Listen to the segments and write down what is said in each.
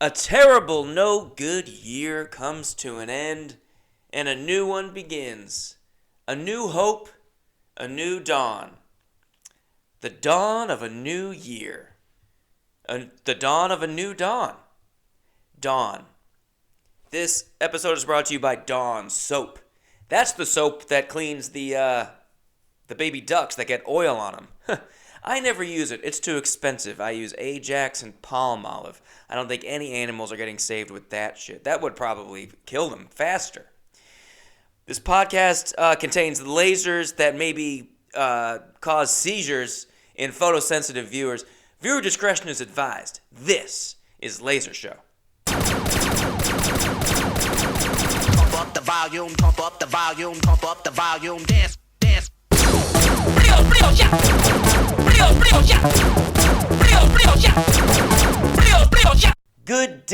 A terrible, no good year comes to an end, and a new one begins. A new hope, a new dawn. The dawn of a new year. The dawn of a new dawn. Dawn. This episode is brought to you by Dawn Soap. That's the soap that cleans the baby ducks that get oil on them. I never use it. It's too expensive. I use Ajax and Palmolive. I don't think any animals are getting saved with that shit. That would probably kill them faster. This podcast contains lasers that maybe cause seizures in photosensitive viewers. Viewer discretion is advised. This is Laser Show. Pump up the volume, pump up the volume, pump up the volume, dance, dance. Good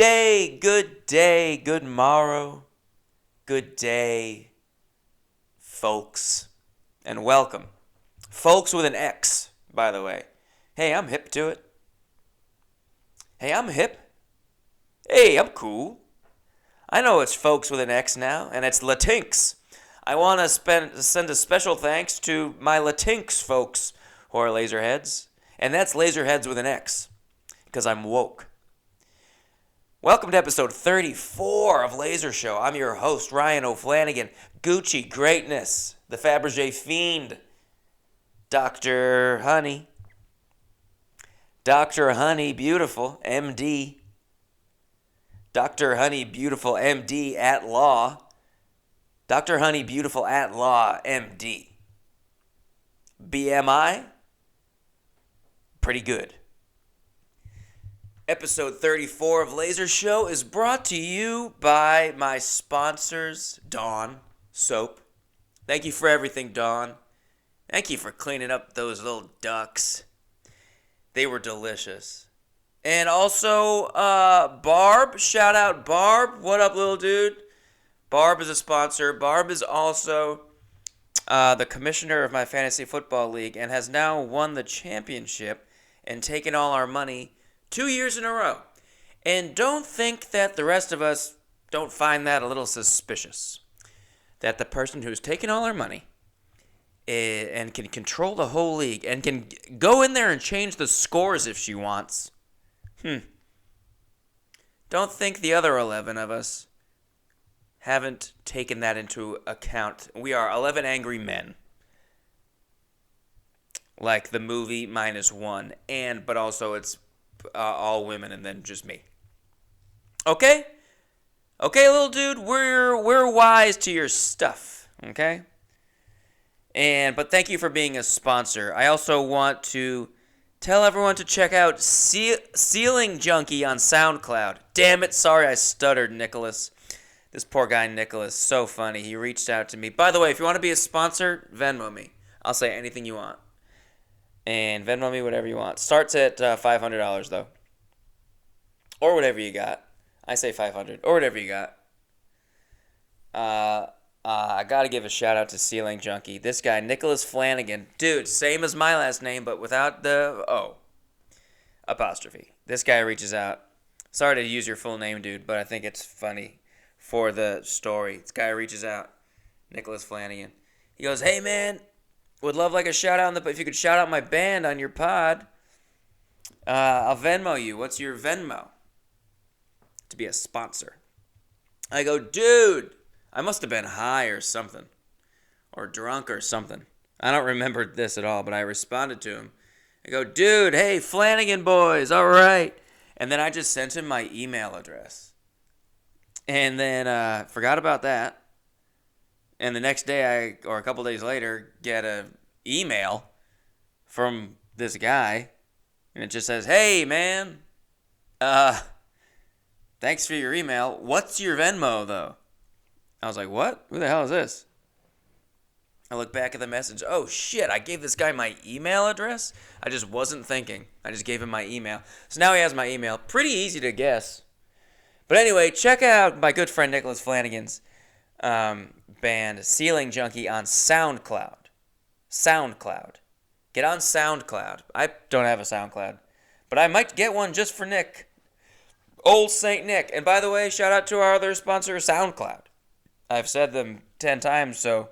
day, good morrow, good day, folks, and welcome. Folks with an X, by the way. Hey, I'm hip to it. Hey, I'm hip. Hey, I'm cool. I know it's folks with an X now, and it's Latinx. I want to send a special thanks to my Latinx folks who are laserheads, and that's laserheads with an X, because I'm woke. Welcome to episode 34 of Laser Show. I'm your host, Ryan O'Flanigan, Gucci Greatness, the Fabergé Fiend, Dr. Honey, Dr. Honey Beautiful, MD, Dr. Honey Beautiful, MD at law, Dr. Honey Beautiful at law, MD. BMI? Pretty good. Episode 34 of Laser Show is brought to you by my sponsors, Dawn Soap. Thank you for everything, Dawn. Thank you for cleaning up those little ducks. They were delicious. And also, Barb. Shout out, Barb. What up, little dude? Barb is a sponsor. Barb is also the commissioner of my fantasy football league and has now won the championship and taken all our money 2 years in a row. And don't think that the rest of us don't find that a little suspicious. That the person who's taken all our money and can control the whole league and can go in there and change the scores if she wants. Don't think the other 11 of us haven't taken that into account. We are 11 angry men. Like the movie -1. But also it's all women and then just me. Okay? Okay, little dude, we're wise to your stuff, okay? But thank you for being a sponsor. I also want to tell everyone to check out Ceiling Junkie on SoundCloud. Damn it, sorry I stuttered, Nicholas. This poor guy, Nicholas, so funny. He reached out to me. By the way, if you want to be a sponsor, Venmo me. I'll say anything you want. And Venmo me whatever you want. Starts at $500 though. Or whatever you got. I say $500 or whatever you got. I gotta give a shout out to Ceiling Junkie. This guy, Nicholas Flanigan. Dude, same as my last name, but without the O. Apostrophe. This guy reaches out. Sorry to use your full name, dude, but I think it's funny for the story. This guy reaches out. Nicholas Flanigan. He goes, hey man, would love like a shout out if you could shout out my band on your pod, I'll Venmo you. What's your Venmo? To be a sponsor. I go, dude, I must have been high or something. Or drunk or something. I don't remember this at all, but I responded to him. I go, dude, hey, Flanigan boys, all right. And then I just sent him my email address. And then forgot about that. And the next day, or a couple days later, get an email from this guy. And it just says, hey, man, thanks for your email. What's your Venmo, though? I was like, what? Who the hell is this? I look back at the message. Oh, shit, I gave this guy my email address? I just wasn't thinking. I just gave him my email. So now he has my email. Pretty easy to guess. But anyway, check out my good friend Nicholas Flanigan's band, Ceiling Junkie, on SoundCloud. SoundCloud. Get on SoundCloud. I don't have a SoundCloud, but I might get one just for Nick. Old St. Nick. And by the way, shout out to our other sponsor, SoundCloud. I've said them 10 times, so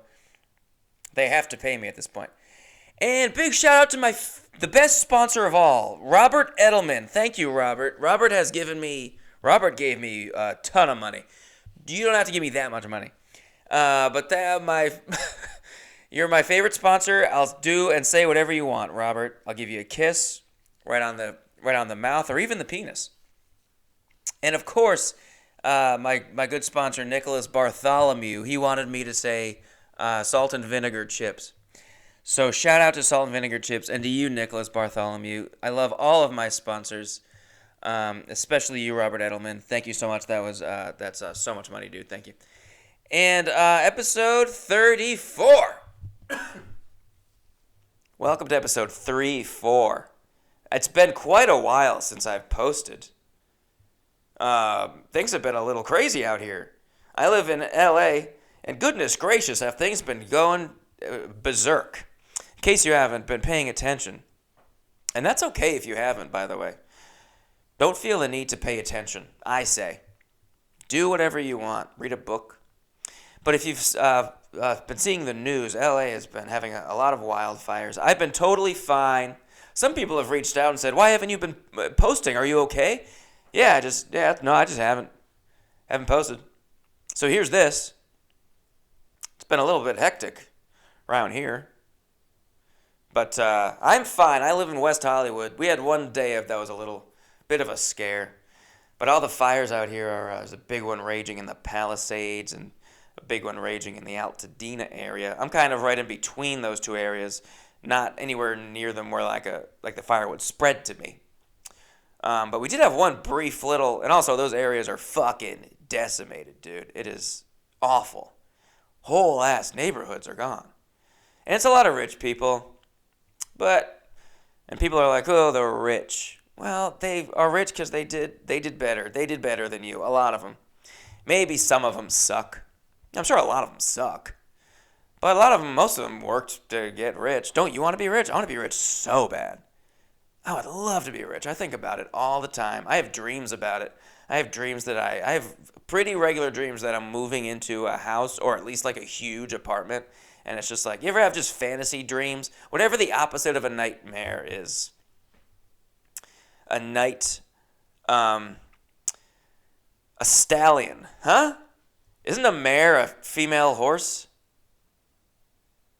they have to pay me at this point. And big shout out to the best sponsor of all, Robert Edelman. Thank you, Robert. Robert gave me a ton of money. You don't have to give me that much money. But you're my favorite sponsor. I'll do and say whatever you want, Robert. I'll give you a kiss right on the mouth or even the penis. And of course, my good sponsor, Nicholas Bartholomew, he wanted me to say salt and vinegar chips. So shout out to Salt and Vinegar Chips and to you, Nicholas Bartholomew. I love all of my sponsors, especially you, Robert Edelman. Thank you so much. That's so much money, dude. Thank you. And episode 34. Welcome to episode 34. It's been quite a while since I've posted. Things have been a little crazy out here. I live in LA, and goodness gracious, have things been going berserk. In case you haven't been paying attention. And that's okay if you haven't, by the way. Don't feel the need to pay attention, I say. Do whatever you want. Read a book. But if you've been seeing the news, LA has been having a lot of wildfires. I've been totally fine. Some people have reached out and said, "Why haven't you been posting? Are you okay?" I just haven't posted. So here's this. It's been a little bit hectic around here. But I'm fine. I live in West Hollywood. We had one day that was a little bit of a scare. But all the fires out here there's a big one raging in the Palisades and a big one raging in the Altadena area. I'm kind of right in between those two areas, not anywhere near them where like the fire would spread to me. But we did have one brief little, and also those areas are fucking decimated, dude. It is awful. Whole ass neighborhoods are gone. And it's a lot of rich people. And people are like, oh, they're rich. Well, they are rich because they did better. They did better than you, a lot of them. Maybe some of them suck. I'm sure a lot of them suck. But a lot of them, most of them worked to get rich. Don't you want to be rich? I want to be rich so bad. I would love to be rich. I think about it all the time. I have dreams about it. I have dreams that I have pretty regular dreams that I'm moving into a house or at least like a huge apartment. And it's just like, you ever have just fantasy dreams? Whatever the opposite of a nightmare is. A stallion. Huh? Isn't a mare a female horse?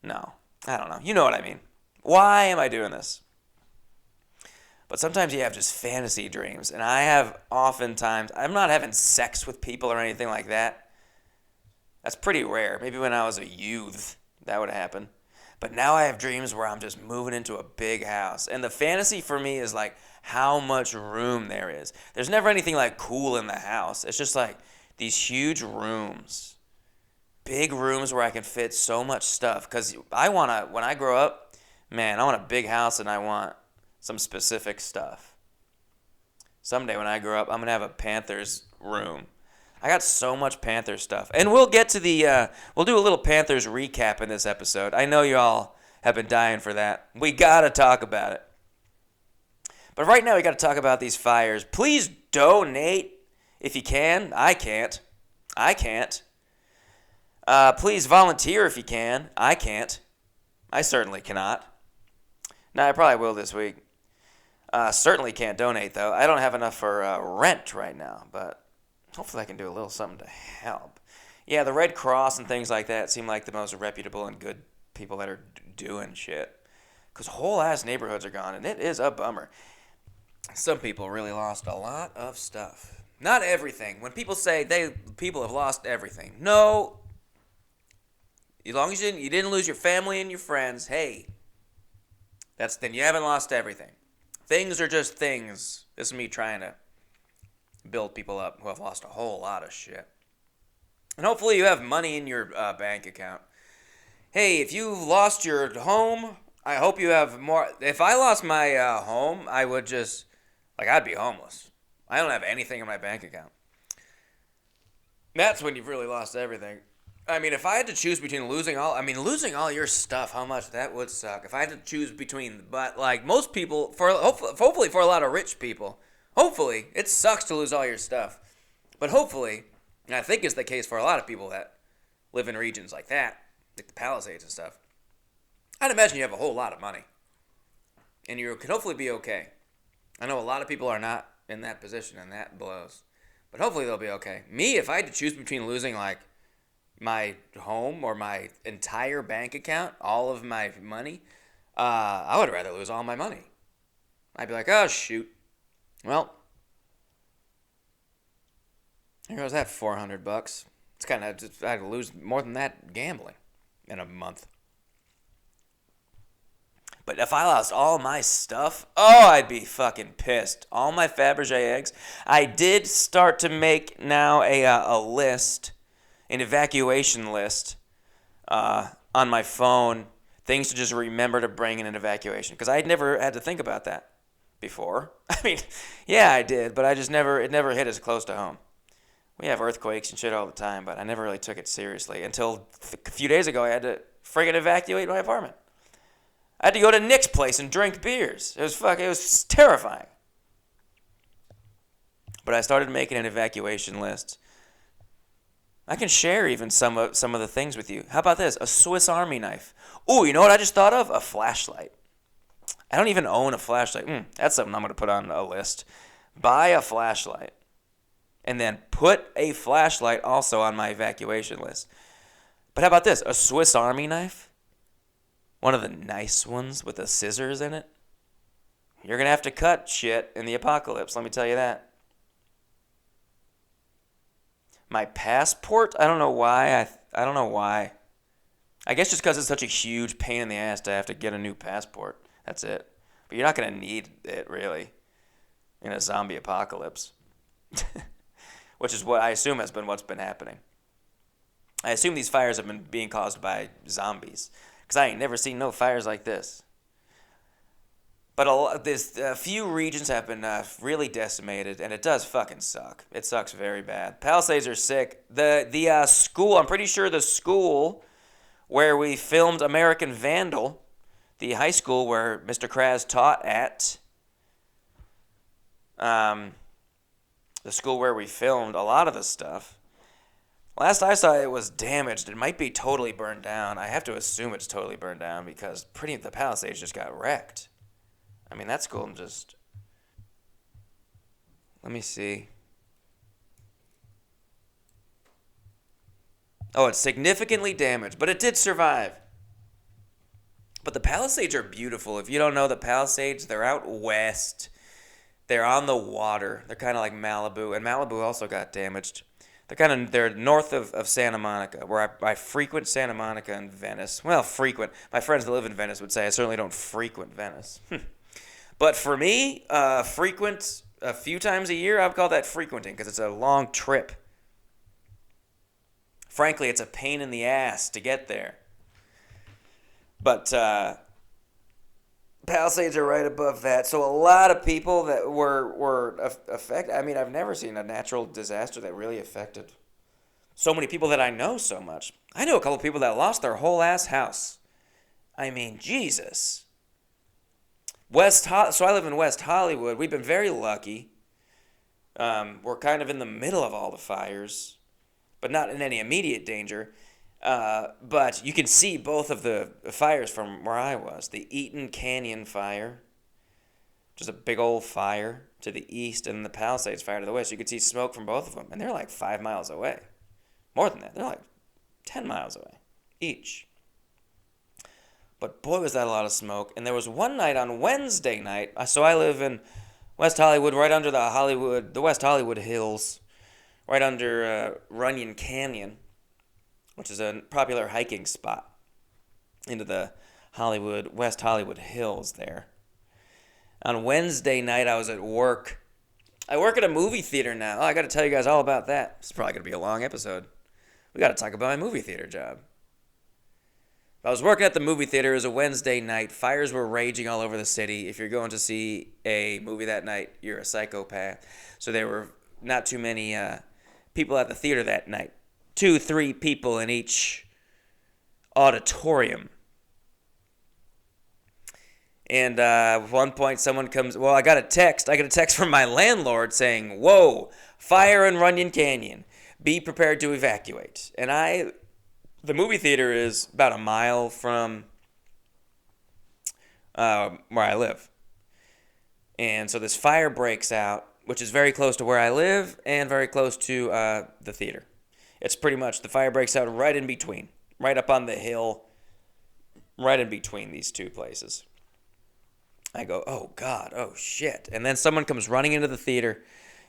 No. I don't know. You know what I mean. Why am I doing this? But sometimes you have just fantasy dreams. And I have oftentimes, I'm not having sex with people or anything like that. That's pretty rare. Maybe when I was a youth, that would happen. But now I have dreams where I'm just moving into a big house. And the fantasy for me is like how much room there is. There's never anything like cool in the house. It's just like these huge rooms. Big rooms where I can fit so much stuff. Because when I grow up, man, I want a big house and I want some specific stuff. Someday when I grow up, I'm going to have a Panthers room. I got so much Panthers stuff. And we'll get to we'll do a little Panthers recap in this episode. I know you all have been dying for that. We got to talk about it. But right now we got to talk about these fires. Please donate if you can. I can't. Please volunteer if you can. I can't. I certainly cannot. No, I probably will this week. Certainly can't donate, though. I don't have enough for rent right now, but hopefully I can do a little something to help. Yeah, the Red Cross and things like that seem like the most reputable and good people that are doing shit. Because whole ass neighborhoods are gone, and it is a bummer. Some people really lost a lot of stuff. Not everything. When people say people have lost everything. No. As long as you didn't lose your family and your friends, hey, then you haven't lost everything. Things are just things. This is me trying to build people up who have lost a whole lot of shit. And hopefully you have money in your bank account. Hey, if you lost your home, I hope you have more. If I lost my home, I would just, I'd be homeless. I don't have anything in my bank account. That's when you've really lost everything. I mean, if I had to choose between losing all your stuff, how much that would suck. If I had to choose between, but most people, hopefully for a lot of rich people, Hopefully, it sucks to lose all your stuff. But hopefully, and I think it's the case for a lot of people that live in regions like that, like the Palisades and stuff, I'd imagine you have a whole lot of money. And you can hopefully be okay. I know a lot of people are not in that position, and that blows. But hopefully they'll be okay. Me, if I had to choose between losing like my home or my entire bank account, all of my money, I would rather lose all my money. I'd be like, oh shoot. Well, here goes that $400. It's kind of, I'd lose more than that gambling in a month. But if I lost all my stuff, oh, I'd be fucking pissed. All my Fabergé eggs. I did start to make now a list, an evacuation list on my phone. Things to just remember to bring in an evacuation. Because I had never had to think about that before. I mean, yeah, I did, but it never hit as close to home. We have earthquakes and shit all the time, but I never really took it seriously until a few days ago I had to friggin' evacuate my apartment. I had to go to Nick's place and drink beers. It was terrifying. But I started making an evacuation list. I can share even some of the things with you. How about this? A Swiss Army knife. Ooh, you know what I just thought of? A flashlight. I don't even own a flashlight. That's something I'm going to put on a list. Buy a flashlight. And then put a flashlight also on my evacuation list. But how about this? A Swiss Army knife? One of the nice ones with the scissors in it. You're going to have to cut shit in the apocalypse, let me tell you that. My passport? I don't know why. I don't know why. I guess just because it's such a huge pain in the ass to have to get a new passport. That's it. But you're not going to need it, really, in a zombie apocalypse. Which is what I assume has been what's been happening. I assume these fires have been being caused by zombies. Because I ain't never seen no fires like this. But a few regions have been really decimated, and it does fucking suck. It sucks very bad. Palisades are sick. The school, I'm pretty sure the school where we filmed American Vandal, the high school where Mr. Kraz taught at, the school where we filmed a lot of the stuff, last I saw it was damaged. It might be totally burned down. I have to assume it's totally burned down because the Palisades just got wrecked. I mean, that school just... Let me see. Oh, it's significantly damaged, but it did survive. But the Palisades are beautiful. If you don't know the Palisades, they're out west. They're on the water. They're kind of like Malibu, and Malibu also got damaged. They're north of Santa Monica, where I frequent Santa Monica and Venice. Well, frequent. My friends that live in Venice would say I certainly don't frequent Venice. But for me, frequent a few times a year, I would call that frequenting because it's a long trip. Frankly, it's a pain in the ass to get there. But Palisades are right above that. So a lot of people that were affected. I mean, I've never seen a natural disaster that really affected so many people that I know so much. I know a couple of people that lost their whole ass house. I mean, Jesus. So I live in West Hollywood. We've been very lucky. We're kind of in the middle of all the fires, but not in any immediate danger. But you can see both of the fires from where I was. The Eaton Canyon fire, which is a big old fire to the east, and the Palisades fire to the west. You could see smoke from both of them, and they're like 5 miles away. More than that. They're like 10 miles away each. But boy, was that a lot of smoke. And there was one night on Wednesday night. So I live in West Hollywood, right under the West Hollywood Hills, right under Runyon Canyon, which is a popular hiking spot into the West Hollywood Hills there. On Wednesday night, I was at work. I work at a movie theater now. Oh, I got to tell you guys all about that. It's probably going to be a long episode. We got to talk about my movie theater job. I was working at the movie theater. It was a Wednesday night. Fires were raging all over the city. If you're going to see a movie that night, you're a psychopath. So there were not too many people at the theater that night. 2-3 people in each auditorium. And at one point, someone comes. Well, I got a text. I got a text from my landlord saying, "Whoa, fire in Runyon Canyon. Be prepared to evacuate." And the movie theater is about a mile from where I live. And so this fire breaks out, which is very close to where I live and very close to the theater. It's pretty much the fire breaks out right in between, right up on the hill, right in between these two places. I go, oh God, oh shit. And then someone comes running into the theater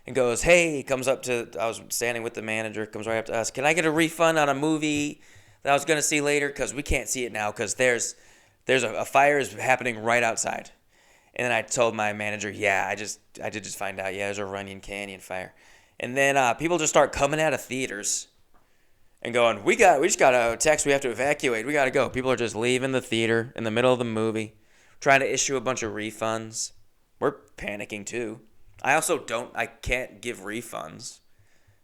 and goes, hey, comes up to, I was standing with the manager, comes right up to us, can I get a refund on a movie that I was going to see later? Because we can't see it now because there's a fire is happening right outside. And then I told my manager, yeah, I did just find out, yeah, there's a Runyon Canyon fire. And then people just start coming out of theaters and going, we just got a text, we have to evacuate, we got to go. People are just leaving the theater in the middle of the movie, trying to issue a bunch of refunds. We're panicking too. I can't give refunds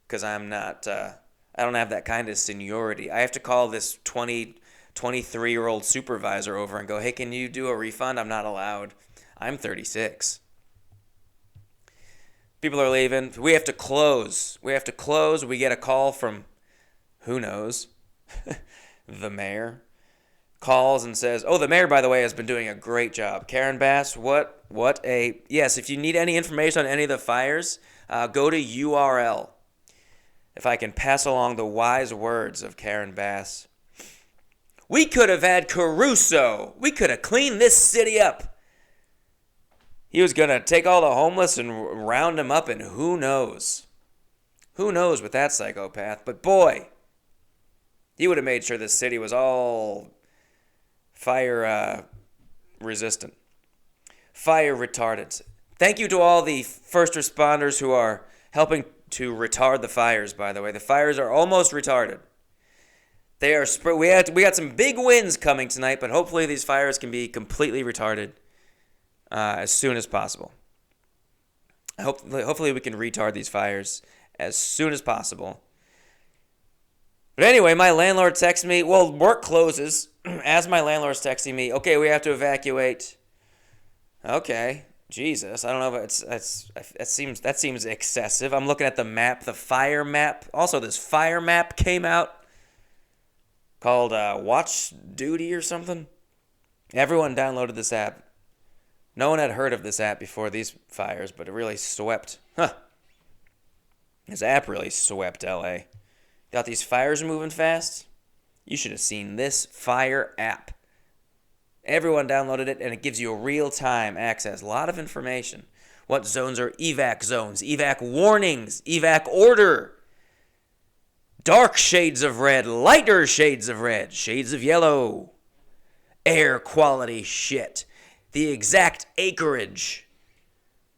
because I don't have that kind of seniority. I have to call this 23-year-old supervisor over and go, hey, can you do a refund? I'm not allowed. I'm 36. People are leaving. We have to close. We get a call from, who knows, the mayor. Calls and says, oh, the mayor, by the way, has been doing a great job. Karen Bass, yes, if you need any information on any of the fires, go to URL. If I can pass along the wise words of Karen Bass. We could have had Caruso. We could have cleaned this city up. He was going to take all the homeless and round them up, and who knows? Who knows with that psychopath? But boy, he would have made sure this city was all fire resistant, fire retardant. Thank you to all the first responders who are helping to retard the fires, by the way. The fires are almost retarded. We got some big winds coming tonight, but hopefully these fires can be completely retarded as soon as possible. Hopefully we can retard these fires as soon as possible. But anyway, my landlord texted me. Well, work closes. As my landlord's texting me, okay, we have to evacuate. Okay, Jesus, I don't know if that seems excessive. I'm looking at the map, the fire map. Also, this fire map came out called Watch Duty or something. Everyone downloaded this app. No one had heard of this app before these fires, but it really swept. This app really swept LA. Thought these fires are moving fast? You should have seen this fire app. Everyone downloaded it, and it gives you a real-time access. A lot of information. What zones are evac zones, evac warnings, evac order. Dark shades of red, lighter shades of red, shades of yellow. Air quality shit. The exact acreage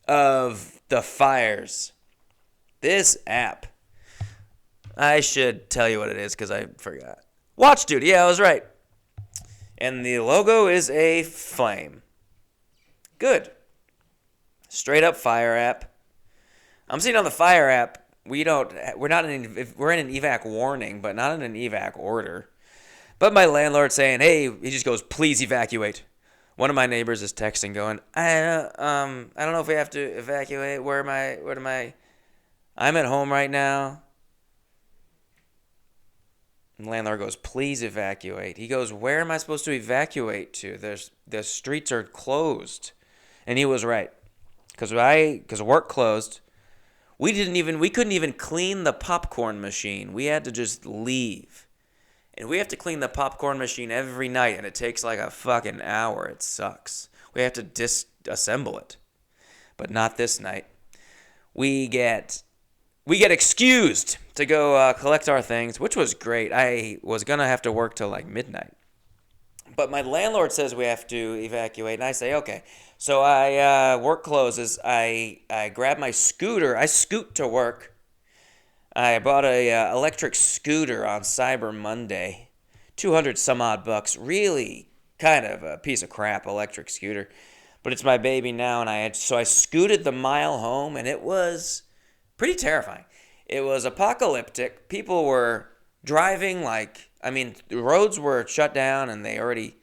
of the fires. This app. I should tell you what it is because I forgot. Watch Duty. Yeah, I was right. And the logo is a flame. Good. Straight up fire app. I'm seeing on the fire app, we're in an evac warning, but not in an evac order. But my landlord's saying, hey, he just goes, please evacuate. One of my neighbors is texting going, I don't know if we have to evacuate. Where am I? I'm at home right now. And the landlord goes, please evacuate. He goes, where am I supposed to evacuate to? The streets are closed. And he was right. Because work closed. We couldn't even clean the popcorn machine. We had to just leave. And we have to clean the popcorn machine every night, and it takes like a fucking hour. It sucks. We have to disassemble it. But not this night. We get excused to go collect our things, which was great. I was going to have to work till like midnight. But my landlord says we have to evacuate, and I say, okay. So work closes. I grab my scooter. I scoot to work. I bought a electric scooter on Cyber Monday. 200 some odd bucks. Really kind of a piece of crap electric scooter. But it's my baby now, and I scooted the mile home, and it was pretty terrifying. It was apocalyptic. People were driving the roads were shut down, and they already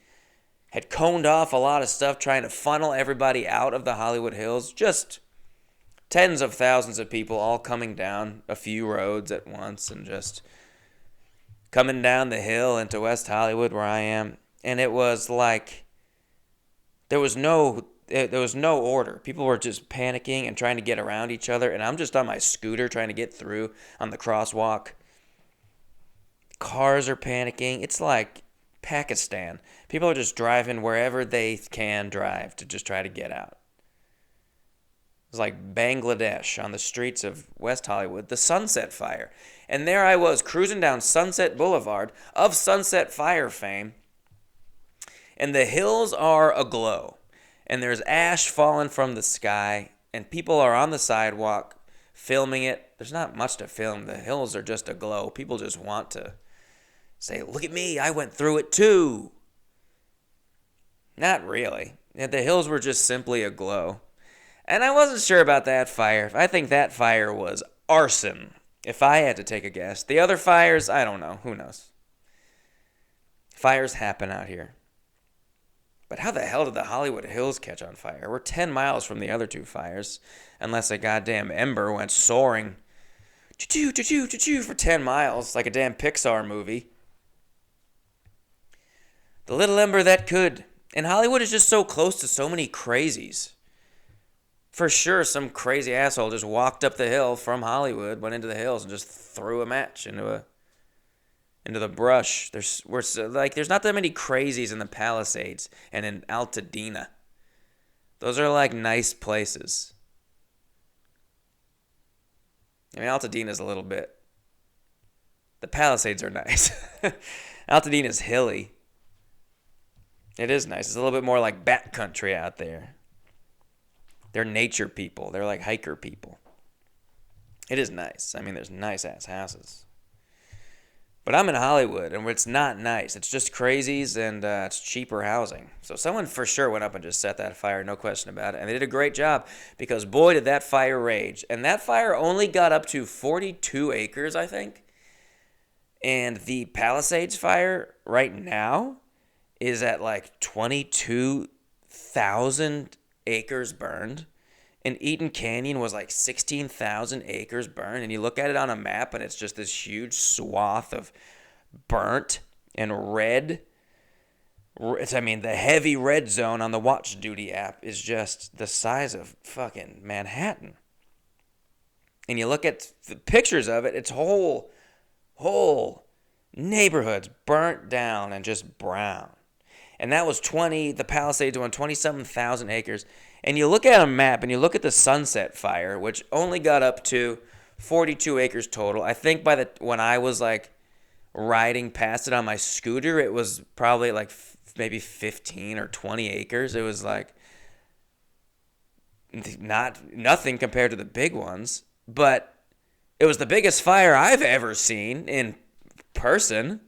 had coned off a lot of stuff, trying to funnel everybody out of the Hollywood Hills. Just tens of thousands of people all coming down a few roads at once and just coming down the hill into West Hollywood where I am. And it was like there was no order. People were just panicking and trying to get around each other, and I'm just on my scooter trying to get through on the crosswalk. Cars are panicking. It's like Pakistan. People are just driving wherever they can drive to just try to get out. It was like Bangladesh on the streets of West Hollywood, the Sunset Fire. And there I was cruising down Sunset Boulevard of Sunset Fire fame, and the hills are aglow. And there's ash falling from the sky, and people are on the sidewalk filming it. There's not much to film. The hills are just aglow. People just want to say, look at me, I went through it too. Not really. The hills were just simply aglow. And I wasn't sure about that fire. I think that fire was arson, if I had to take a guess. The other fires, I don't know. Who knows? Fires happen out here. But how the hell did the Hollywood Hills catch on fire? We're 10 miles from the other two fires, unless a goddamn ember went soaring choo-choo, choo-choo, choo-choo for 10 miles, like a damn Pixar movie. The little ember that could. And Hollywood is just so close to so many crazies. For sure, some crazy asshole just walked up the hill from Hollywood, went into the hills, and just threw a match into the brush. There's not that many crazies in the Palisades and in Altadena. Those are like nice places. I mean, Altadena's a little bit. The Palisades are nice. Altadena's hilly. It is nice. It's a little bit more like backcountry out there. They're nature people. They're like hiker people. It is nice. I mean, there's nice-ass houses. But I'm in Hollywood, and it's not nice. It's just crazies, and it's cheaper housing. So someone for sure went up and just set that fire, no question about it. And they did a great job, because boy, did that fire rage. And that fire only got up to 42 acres, I think. And the Palisades fire right now is at like 22,000 acres burned. And Eaton Canyon was like 16,000 acres burned. And you look at it on a map, and it's just this huge swath of burnt and red. The heavy red zone on the Watch Duty app is just the size of fucking Manhattan. And you look at the pictures of it, it's whole neighborhoods burnt down and just brown. And that was the Palisades won 27,000 acres. And you look at a map and you look at the Sunset Fire, which only got up to 42 acres total. I think when I was like riding past it on my scooter, it was probably like maybe 15 or 20 acres. It was like nothing compared to the big ones, but it was the biggest fire I've ever seen in person.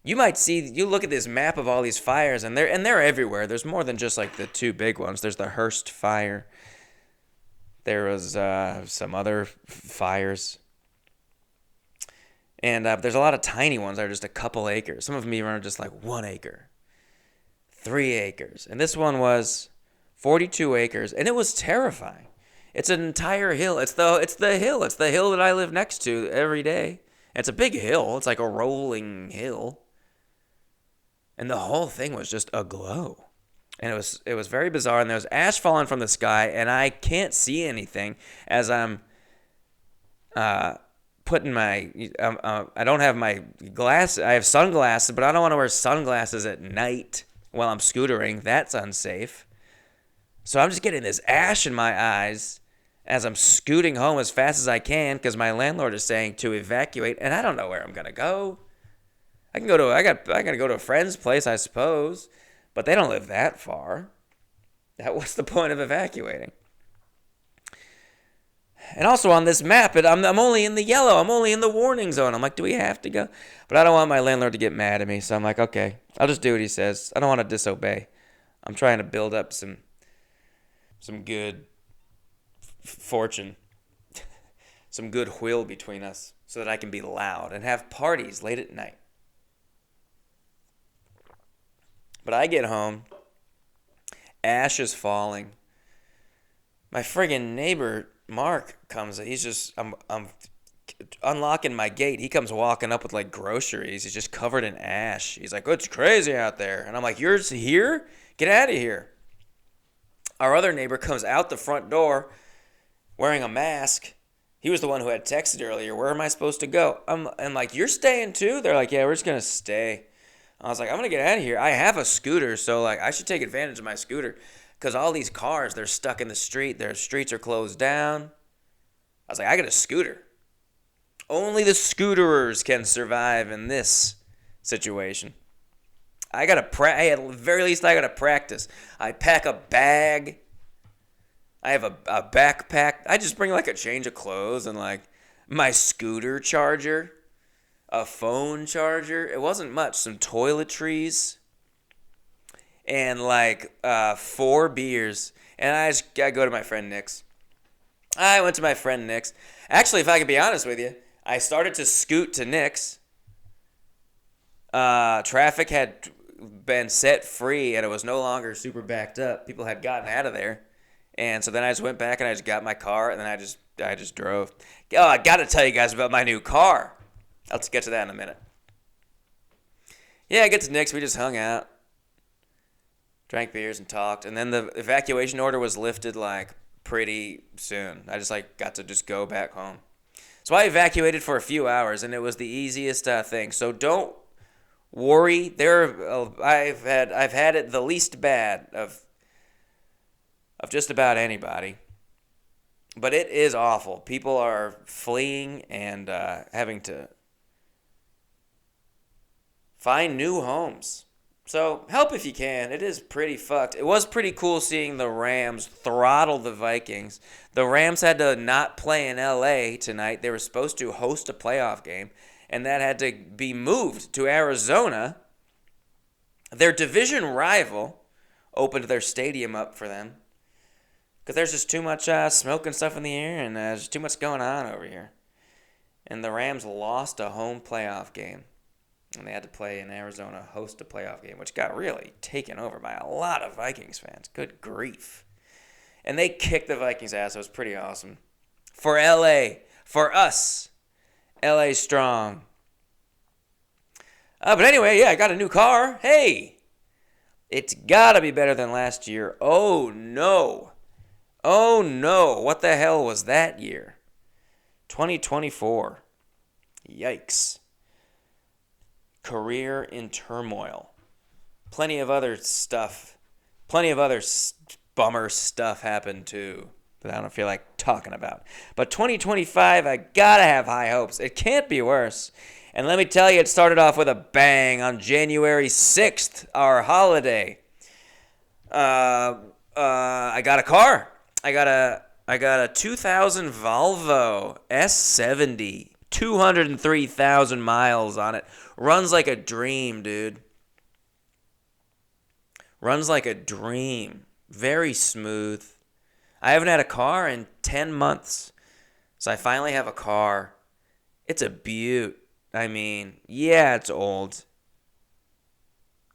You look at this map of all these fires, and they're everywhere. There's more than just like the two big ones. There's the Hearst fire. There was some other fires. And there's a lot of tiny ones that are just a couple acres. Some of them even are just like 1 acre, 3 acres. And this one was 42 acres, and it was terrifying. It's an entire hill. It's the hill. It's the hill that I live next to every day. It's a big hill. It's like a rolling hill. And the whole thing was just aglow. And it was very bizarre. And there was ash falling from the sky, and I can't see anything as I'm putting my I don't have my glass. I have sunglasses, but I don't want to wear sunglasses at night while I'm scootering. That's unsafe. So I'm just getting this ash in my eyes as I'm scooting home as fast as I can, because my landlord is saying to evacuate, and I don't know where I'm gonna go. I gotta go to a friend's place, I suppose, but they don't live that far. What's the point of evacuating? And also on this map, I'm only in the yellow. I'm only in the warning zone. I'm like, do we have to go? But I don't want my landlord to get mad at me, so I'm like, okay, I'll just do what he says. I don't want to disobey. I'm trying to build up some good fortune, some goodwill between us, so that I can be loud and have parties late at night. But I get home, ash is falling. My friggin' neighbor Mark comes. He's just I'm unlocking my gate. He comes walking up with like groceries. He's just covered in ash. He's like, "It's crazy out there," and I'm like, "You're here? Get out of here!" Our other neighbor comes out the front door wearing a mask. He was the one who had texted earlier. Where am I supposed to go? I'm like, "You're staying too?" They're like, "Yeah, we're just gonna stay." I was like, "I'm gonna get out of here. I have a scooter, so like I should take advantage of my scooter." Because all these cars, they're stuck in the street. Their streets are closed down. I was like, I got a scooter. Only the scooterers can survive in this situation. Hey, at the very least, I got to practice. I pack a bag. I have a backpack. I just bring like a change of clothes and like my scooter charger, a phone charger. It wasn't much. Some toiletries. And like 4 beers, and I go to my friend Nick's. I went to my friend Nick's. Actually, if I can be honest with you, I started to scoot to Nick's. Traffic had been set free, and it was no longer super backed up. People had gotten out of there, and so then I just went back and I just got my car, and then I just drove. Oh, I got to tell you guys about my new car. I'll get to that in a minute. Yeah, I get to Nick's. We just hung out. Drank beers and talked, and then the evacuation order was lifted like pretty soon. I just like got to just go back home. So I evacuated for a few hours, and it was the easiest thing. So don't worry. I've had it the least bad of just about anybody, but it is awful. People are fleeing and having to find new homes. So help if you can. It is pretty fucked. It was pretty cool seeing the Rams throttle the Vikings. The Rams had to not play in LA tonight. They were supposed to host a playoff game, and that had to be moved to Arizona. Their division rival opened their stadium up for them because there's just too much smoke and stuff in the air, and there's too much going on over here. And the Rams lost a home playoff game. And they had to play in Arizona, host a playoff game, which got really taken over by a lot of Vikings fans. Good grief. And they kicked the Vikings' ass. It was pretty awesome. For LA. For us. LA strong. But anyway, yeah, I got a new car. Hey. It's got to be better than last year. Oh, no. Oh, no. What the hell was that year? 2024. Yikes. Career in turmoil. Plenty of other bummer stuff happened too that I don't feel like talking about. But 2025, I gotta have high hopes. It can't be worse. And let me tell you, it started off with a bang on January 6th, our holiday. I got a car. I got a 2000 Volvo S70. 203,000 miles on it. Runs like a dream, dude. Runs like a dream. Very smooth. I haven't had a car in 10 months. So I finally have a car. It's a beaut. I mean, yeah, it's old.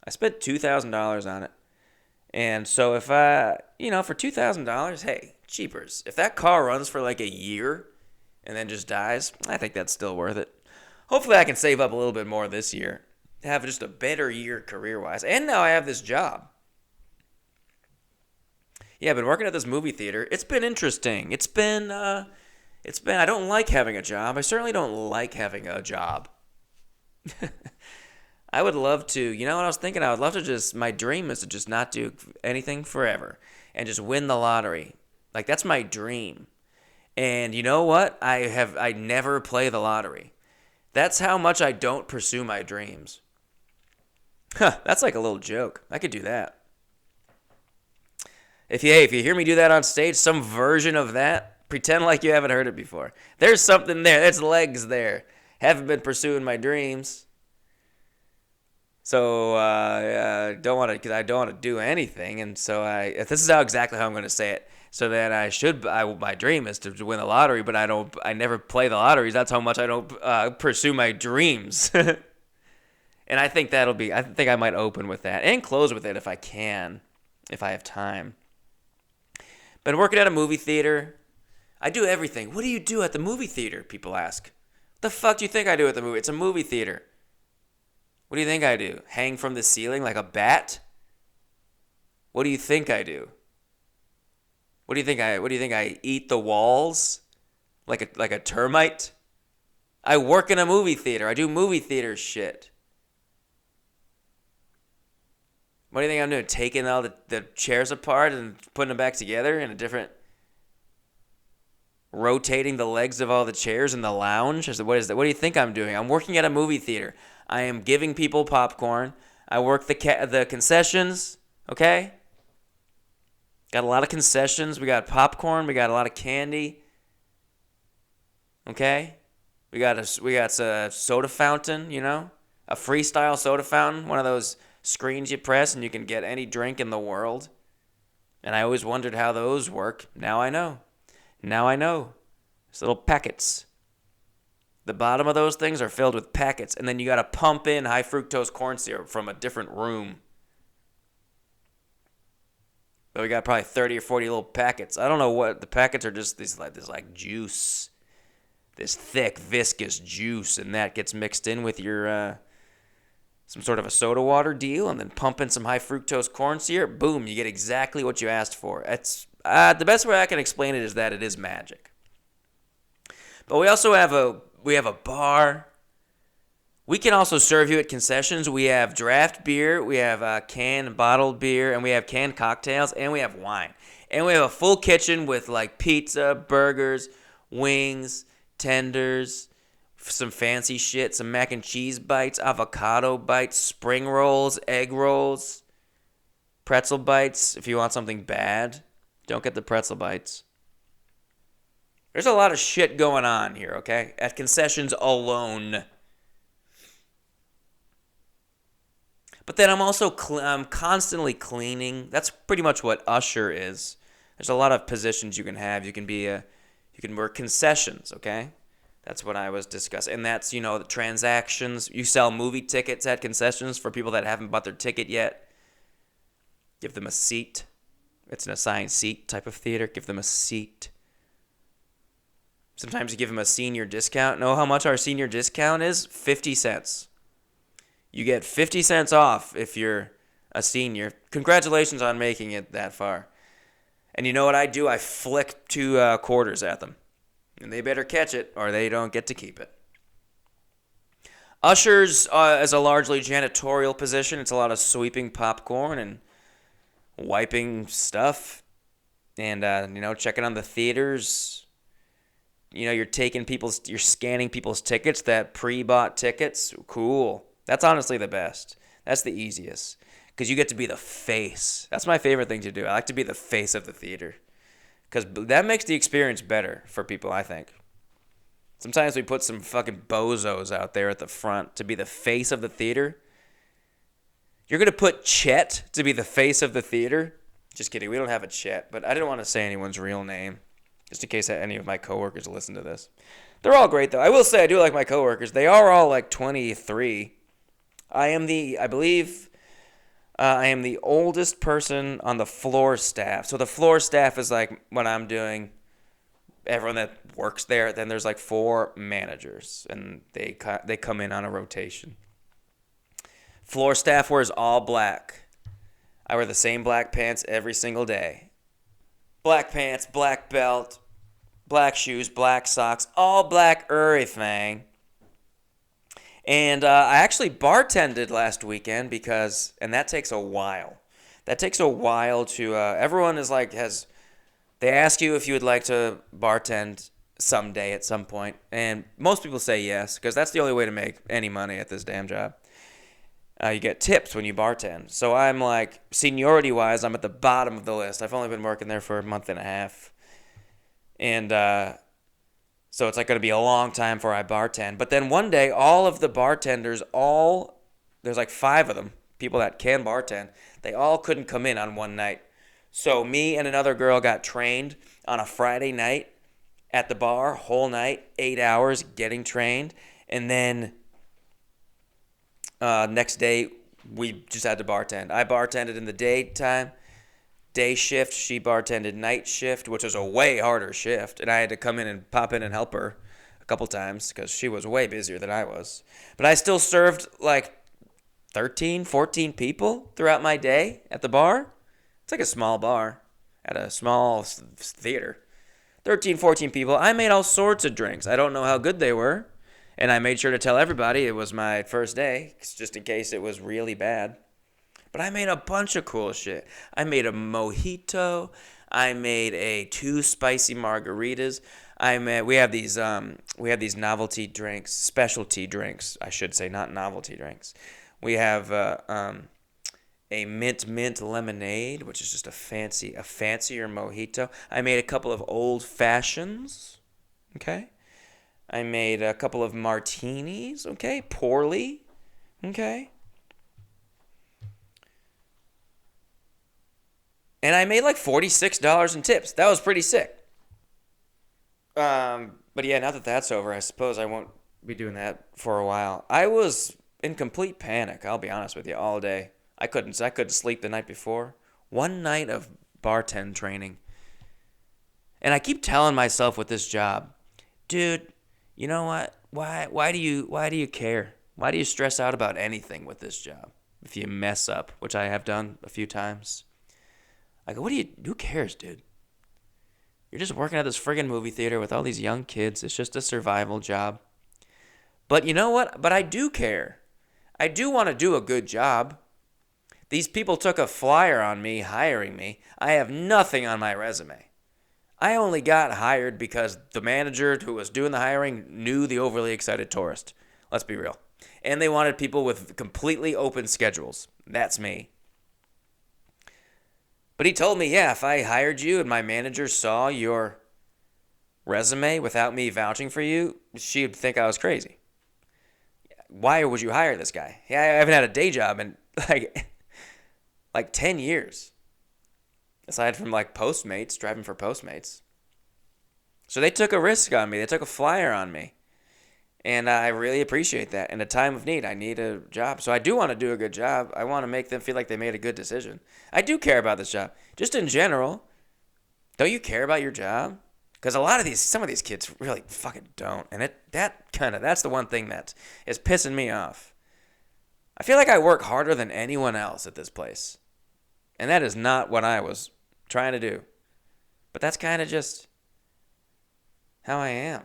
I spent $2,000 on it. And so if for $2,000, hey, cheapers. If that car runs for like a year and then just dies, I think that's still worth it. Hopefully I can save up a little bit more this year. Have just a better year career-wise. And now I have this job. Yeah, I've been working at this movie theater. It's been interesting. It's been, I don't like having a job. I certainly don't like having a job. I would love to, you know what I was thinking? I would love to my dream is to just not do anything forever and just win the lottery. Like, that's my dream. And you know what? I never play the lottery. That's how much I don't pursue my dreams. That's like a little joke. I could do that. If you hear me do that on stage, some version of that, pretend like you haven't heard it before. There's something there. There's legs there. Haven't been pursuing my dreams. So I don't want to do anything. And so this is exactly how I'm going to say it. So then my dream is to win the lottery, but I never play the lotteries. That's how much I don't pursue my dreams. And I think I think I might open with that and close with it if I can, if I have time. Been working at a movie theater. I do everything. What do you do at the movie theater? People ask. What the fuck do you think I do at the movie? It's a movie theater. What do you think I do? Hang from the ceiling like a bat? What do you think I do? What do you think I eat the walls like a termite? I work in a movie theater. I do movie theater shit. What do you think I'm doing? Taking all the chairs apart and putting them back together in a different... Rotating the legs of all the chairs in the lounge? What is that? What do you think I'm doing? I'm working at a movie theater. I am giving people popcorn. I work the concessions, okay? Got a lot of concessions. We got popcorn. We got a lot of candy. Okay? We got a soda fountain, you know? A freestyle soda fountain. One of those screens you press and you can get any drink in the world. And I always wondered how those work. Now I know. It's little packets. The bottom of those things are filled with packets. And then you got to pump in high fructose corn syrup from a different room. But we got probably 30 or 40 little packets. I don't know what. The packets are just this juice. This thick, viscous juice. And that gets mixed in with your... some sort of a soda water deal, and then pump in some high fructose corn syrup. Boom, you get exactly what you asked for. It's the best way I can explain it is that it is magic. But we also have a bar. We can also serve you at concessions. We have draft beer, we have canned and bottled beer, and we have canned cocktails, and we have wine. And we have a full kitchen with like pizza, burgers, wings, tenders, some fancy shit, some mac and cheese bites, avocado bites, spring rolls, egg rolls, pretzel bites. If you want something bad, don't get the pretzel bites. There's a lot of shit going on here, okay? At concessions alone. But then I'm also I'm constantly cleaning. That's pretty much what usher is. There's a lot of positions you can have. You can work concessions, okay? That's what I was discussing. And that's, the transactions. You sell movie tickets at concessions for people that haven't bought their ticket yet. Give them a seat. It's an assigned seat type of theater. Give them a seat. Sometimes you give them a senior discount. Know how much our senior discount is? 50 cents. You get 50 cents off if you're a senior. Congratulations on making it that far. And you know what I do? I flick 2 quarters at them. And they better catch it, or they don't get to keep it. Ushers is a largely janitorial position. It's a lot of sweeping popcorn and wiping stuff. And, checking on the theaters. You're scanning people's tickets, that pre-bought tickets. Cool. That's honestly the best. That's the easiest. Because you get to be the face. That's my favorite thing to do. I like to be the face of the theater. Because that makes the experience better for people, I think. Sometimes we put some fucking bozos out there at the front to be the face of the theater. You're going to put Chet to be the face of the theater? Just kidding, we don't have a Chet, but I didn't want to say anyone's real name, just in case any of my coworkers listen to this. They're all great, though. I will say I do like my coworkers. They are all like 23. I am the oldest person on the floor staff. So the floor staff is like what I'm doing. Everyone that works there. Then there's like 4 managers, and they come in on a rotation. Floor staff wears all black. I wear the same black pants every single day. Black pants, black belt, black shoes, black socks, all black everything. And I actually bartended last weekend and that takes a while. That takes a while to, everyone is like, they ask you if you would like to bartend someday at some point. And most people say yes, because that's the only way to make any money at this damn job. You get tips when you bartend. So I'm like, seniority-wise, I'm at the bottom of the list. I've only been working there for a month and a half. And, so it's like going to be a long time before I bartend. But then one day, all of the bartenders, there's like 5 of them, people that can bartend, they all couldn't come in on one night. So me and another girl got trained on a Friday night at the bar, whole night, 8 hours getting trained. And then Next day, we just had to bartend. I bartended in the daytime, day shift. She bartended night shift, which was a way harder shift. And I had to come in and pop in and help her a couple times because she was way busier than I was. But I still served like 13, 14 people throughout my day at the bar. It's like a small bar at a small theater. 13, 14 people. I made all sorts of drinks. I don't know how good they were. And I made sure to tell everybody it was my first day, just in case it was really bad. But I made a bunch of cool shit. I made a mojito. I made 2 spicy margaritas. We have these novelty drinks, specialty drinks, I should say, not novelty drinks. We have a mint lemonade, which is just a fancier mojito. I made a couple of old fashions. Okay. I made a couple of martinis. Okay, poorly. Okay. And I made like $46 in tips. That was pretty sick. But yeah, now that that's over, I suppose I won't be doing that for a while. I was in complete panic, I'll be honest with you, all day. I couldn't sleep the night before. One night of bartend training. And I keep telling myself with this job, dude, you know what? Why do you care? Why do you stress out about anything with this job? If you mess up, which I have done a few times. I go, who cares, dude? You're just working at this friggin' movie theater with all these young kids. It's just a survival job. But you know what? But I do care. I do want to do a good job. These people took a flyer on me hiring me. I have nothing on my resume. I only got hired because the manager who was doing the hiring knew the overly excited tourist. Let's be real. And they wanted people with completely open schedules. That's me. But he told me, yeah, if I hired you and my manager saw your resume without me vouching for you, she'd think I was crazy. Why would you hire this guy? Yeah, I haven't had a day job in like 10 years. Aside from like Postmates, driving for Postmates. So they took a risk on me. They took a flyer on me. And I really appreciate that. In a time of need, I need a job. So I do want to do a good job. I want to make them feel like they made a good decision. I do care about this job. Just in general, don't you care about your job? Because some of these kids really fucking don't. And that's the one thing that is pissing me off. I feel like I work harder than anyone else at this place. And that is not what I was trying to do. But that's kind of just how I am.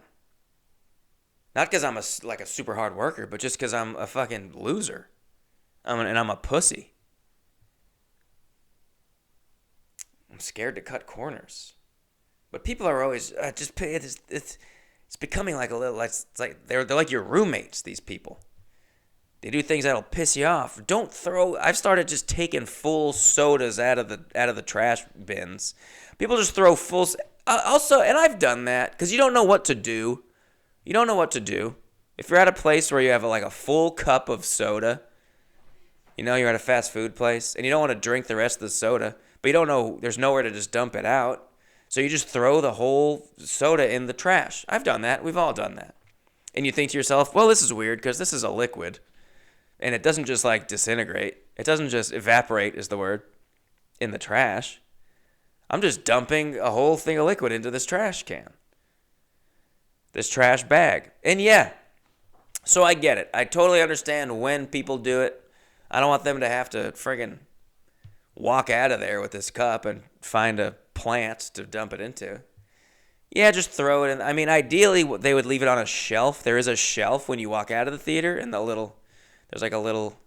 Not because I'm a super hard worker, but just because I'm a fucking loser. And I'm a pussy. I'm scared to cut corners. But people are always it's becoming like a little. It's like they're like your roommates. These people. They do things that'll piss you off. I've started just taking full sodas out of the trash bins. People just throw full. Also, and I've done that because you don't know what to do. You don't know what to do. If you're at a place where you have a full cup of soda, you're at a fast food place, and you don't want to drink the rest of the soda, but you don't know, there's nowhere to just dump it out. So you just throw the whole soda in the trash. I've done that. We've all done that. And you think to yourself, well, this is weird because this is a liquid. And it doesn't just disintegrate. It doesn't just evaporate is the word in the trash. I'm just dumping a whole thing of liquid into this trash can. This trash bag. And yeah, so I get it. I totally understand when people do it. I don't want them to have to friggin' walk out of there with this cup and find a plant to dump it into. Yeah, just throw it in. I mean, ideally, they would leave it on a shelf. There is a shelf when you walk out of the theater, and there's a little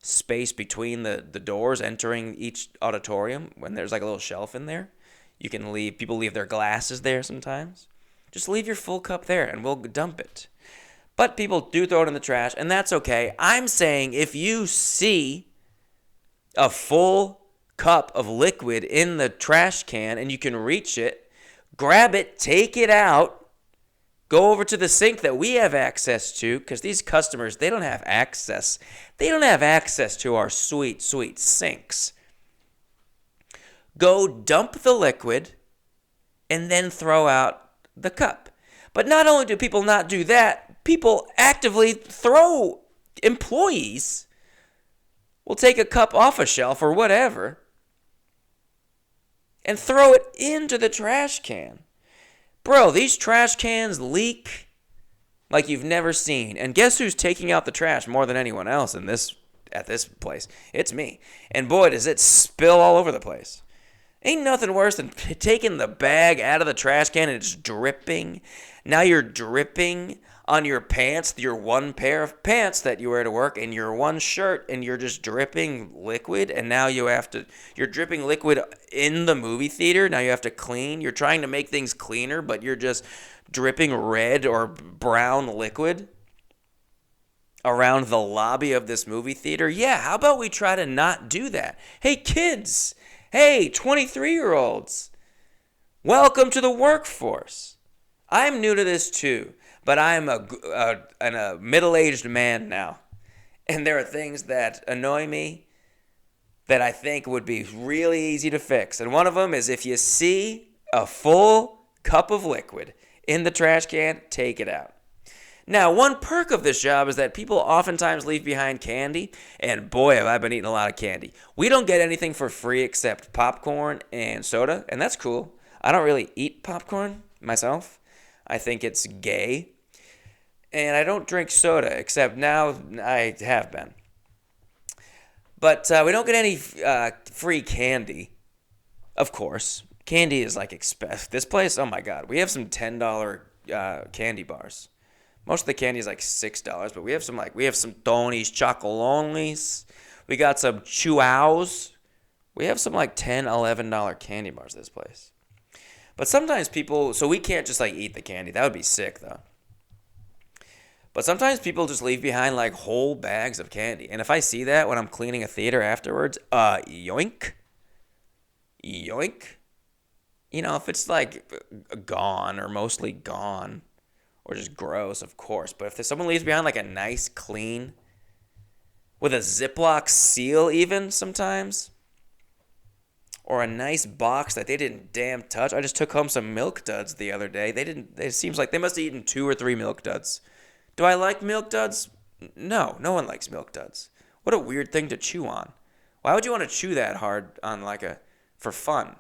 space between the doors entering each auditorium. When there's a little shelf in there, people leave their glasses there sometimes. Just leave your full cup there, and we'll dump it. But people do throw it in the trash, and that's okay. I'm saying if you see a full cup of liquid in the trash can and you can reach it, grab it, take it out, go over to the sink that we have access to, because these customers, they don't have access. They don't have access to our sweet, sweet sinks. Go dump the liquid and then throw out the cup. But not only do people not do that, people actively throw employees We'll take a cup off a shelf or whatever and throw it into the trash can. Bro, these trash cans leak like you've never seen. And guess who's taking out the trash more than anyone else at this place? It's me. And boy, does it spill all over the place. Ain't nothing worse than taking the bag out of the trash can and it's dripping. Now you're dripping on your pants, your one pair of pants that you wear to work, and your one shirt, and you're just dripping liquid, and now you're dripping liquid in the movie theater. Now you have to clean. You're trying to make things cleaner, but you're just dripping red or brown liquid around the lobby of this movie theater. Yeah, how about we try to not do that? Hey, kids. Hey, 23-year-olds. Welcome to the workforce. I'm new to this too, but I'm a middle-aged man now. And there are things that annoy me that I think would be really easy to fix. And one of them is if you see a full cup of liquid in the trash can, take it out. Now, one perk of this job is that people oftentimes leave behind candy, and boy, have I been eating a lot of candy. We don't get anything for free except popcorn and soda, and that's cool. I don't really eat popcorn myself. I think it's gay. And I don't drink soda, except now I have been. But we don't get any free candy, of course. Candy is like expensive. This place, oh my God, we have some $10 candy bars. Most of the candy is like $6, but we have some Tony's Chocolonis. We got some Chewaos. We have some like $10, $11 candy bars at this place. But sometimes so we can't just like eat the candy. That would be sick though. But sometimes people just leave behind like whole bags of candy. And if I see that when I'm cleaning a theater afterwards, yoink. Yoink. You know, if it's like gone or mostly gone, or just gross, of course. But if someone leaves behind like a nice, clean, with a Ziploc seal even sometimes, or a nice box that they didn't damn touch. I just took home some Milk Duds the other day. It seems like they must have eaten 2 or 3 Milk Duds. Do I like Milk Duds? No one likes Milk Duds. What a weird thing to chew on. Why would you want to chew that hard on for fun?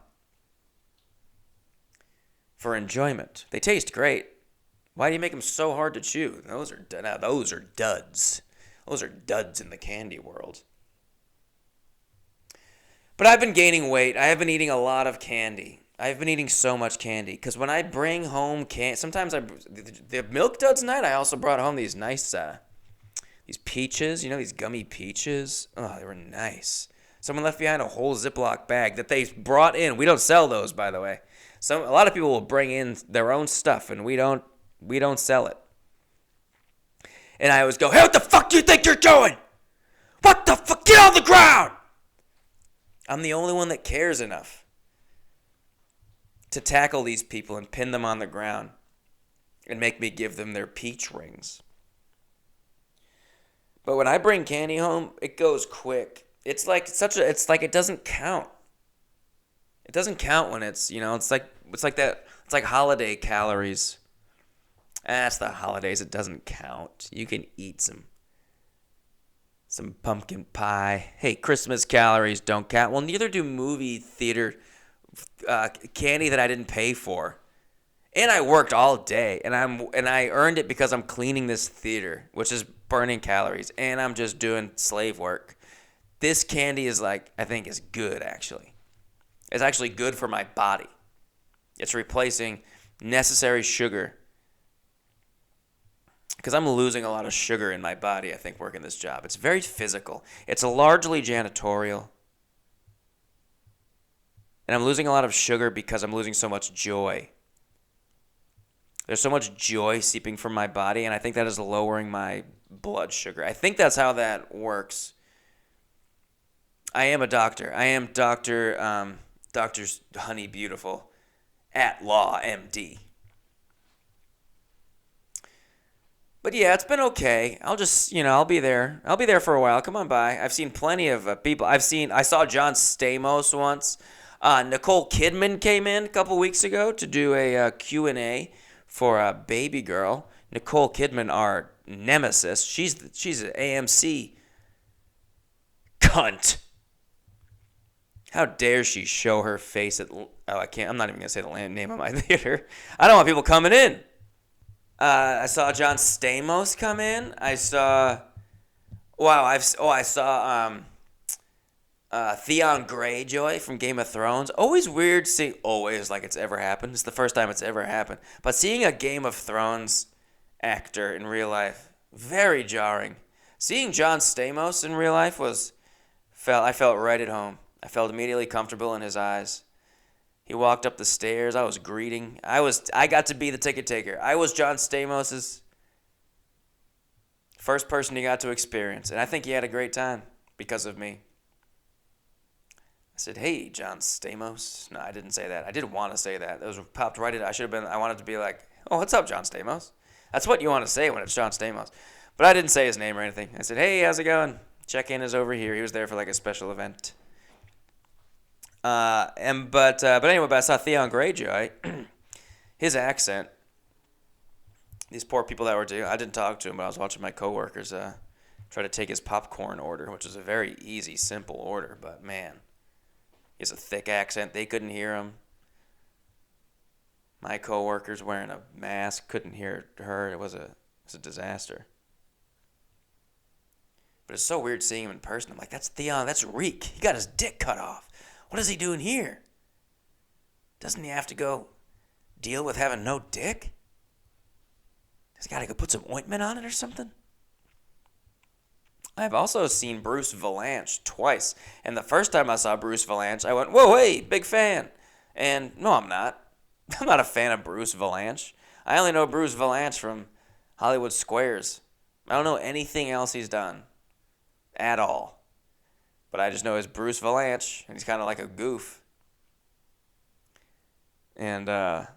For enjoyment. They taste great. Why do you make them so hard to chew? Those are duds. Those are duds in the candy world. But I've been gaining weight. I have been eating a lot of candy. I've been eating so much candy. Because when I bring home sometimes the Milk Duds night, I also brought home these nice, these peaches. You know, these gummy peaches? Oh, they were nice. Someone left behind a whole Ziploc bag that they brought in. We don't sell those, by the way. A lot of people will bring in their own stuff, and we don't sell it. And I always go, hey, what the fuck do you think you're doing? What the fuck? Get on the ground! I'm the only one that cares enough to tackle these people and pin them on the ground and make me give them their peach rings. But when I bring candy home, it goes quick. It's like it doesn't count. It doesn't count when it's like holiday calories. It's the holidays. It doesn't count. You can eat some pumpkin pie. Hey, Christmas calories don't count. Well, neither do movie theater candy that I didn't pay for. And I worked all day, and I earned it because I'm cleaning this theater, which is burning calories, and I'm just doing slave work. This candy is I think is good actually. It's actually good for my body. It's replacing necessary sugar. Because I'm losing a lot of sugar in my body, I think, working this job. It's very physical. It's largely janitorial. And I'm losing a lot of sugar because I'm losing so much joy. There's so much joy seeping from my body, and I think that is lowering my blood sugar. I think that's how that works. I am a doctor. I am Dr. Honey Beautiful at Law, MD. But yeah, it's been okay. I'll just, I'll be there. I'll be there for a while. Come on by. I've seen plenty of people. I saw John Stamos once. Nicole Kidman came in a couple weeks ago to do a Q&A for a Baby Girl. Nicole Kidman, our nemesis. She's an AMC cunt. How dare she show her face at... Oh, I can't. I'm not even going to say the name of my theater. I don't want people coming in. I saw John Stamos come in. I saw... Wow, I saw Theon Greyjoy from Game of Thrones. Always weird seeing... Always, like it's ever happened. It's the first time it's ever happened. But seeing a Game of Thrones actor in real life, very jarring. Seeing John Stamos in real life I felt right at home. I felt immediately comfortable in his eyes. He walked up the stairs. I was greeting. I got to be the ticket taker. I was John Stamos's first person he got to experience, and I think he had a great time because of me. I said, "Hey, John Stamos." No, I didn't say that. I didn't want to say that. That was popped right in. I wanted to be like, "Oh, what's up, John Stamos?" That's what you want to say when it's John Stamos. But I didn't say his name or anything. I said, "Hey, how's it going? Check-in is over here." He was there for like a special event. But I saw Theon Greyjoy. His accent. These poor people that were doing. I didn't talk to him, but I was watching my coworkers try to take his popcorn order, which was a very easy, simple order. But man, he has a thick accent. They couldn't hear him. My coworkers wearing a mask couldn't hear her. It was a disaster. But it's so weird seeing him in person. I'm like, that's Theon. That's Reek. He got his dick cut off. What is he doing here? Doesn't he have to go deal with having no dick? He's got to go put some ointment on it or something? I've also seen Bruce Valance twice. And the first time I saw Bruce Valance, I went, whoa, hey, big fan. And no, I'm not. I'm not a fan of Bruce Valance. I only know Bruce Valance from Hollywood Squares. I don't know anything else he's done at all. But I just know he's Bruce Valance, and he's kind of like a goof. And I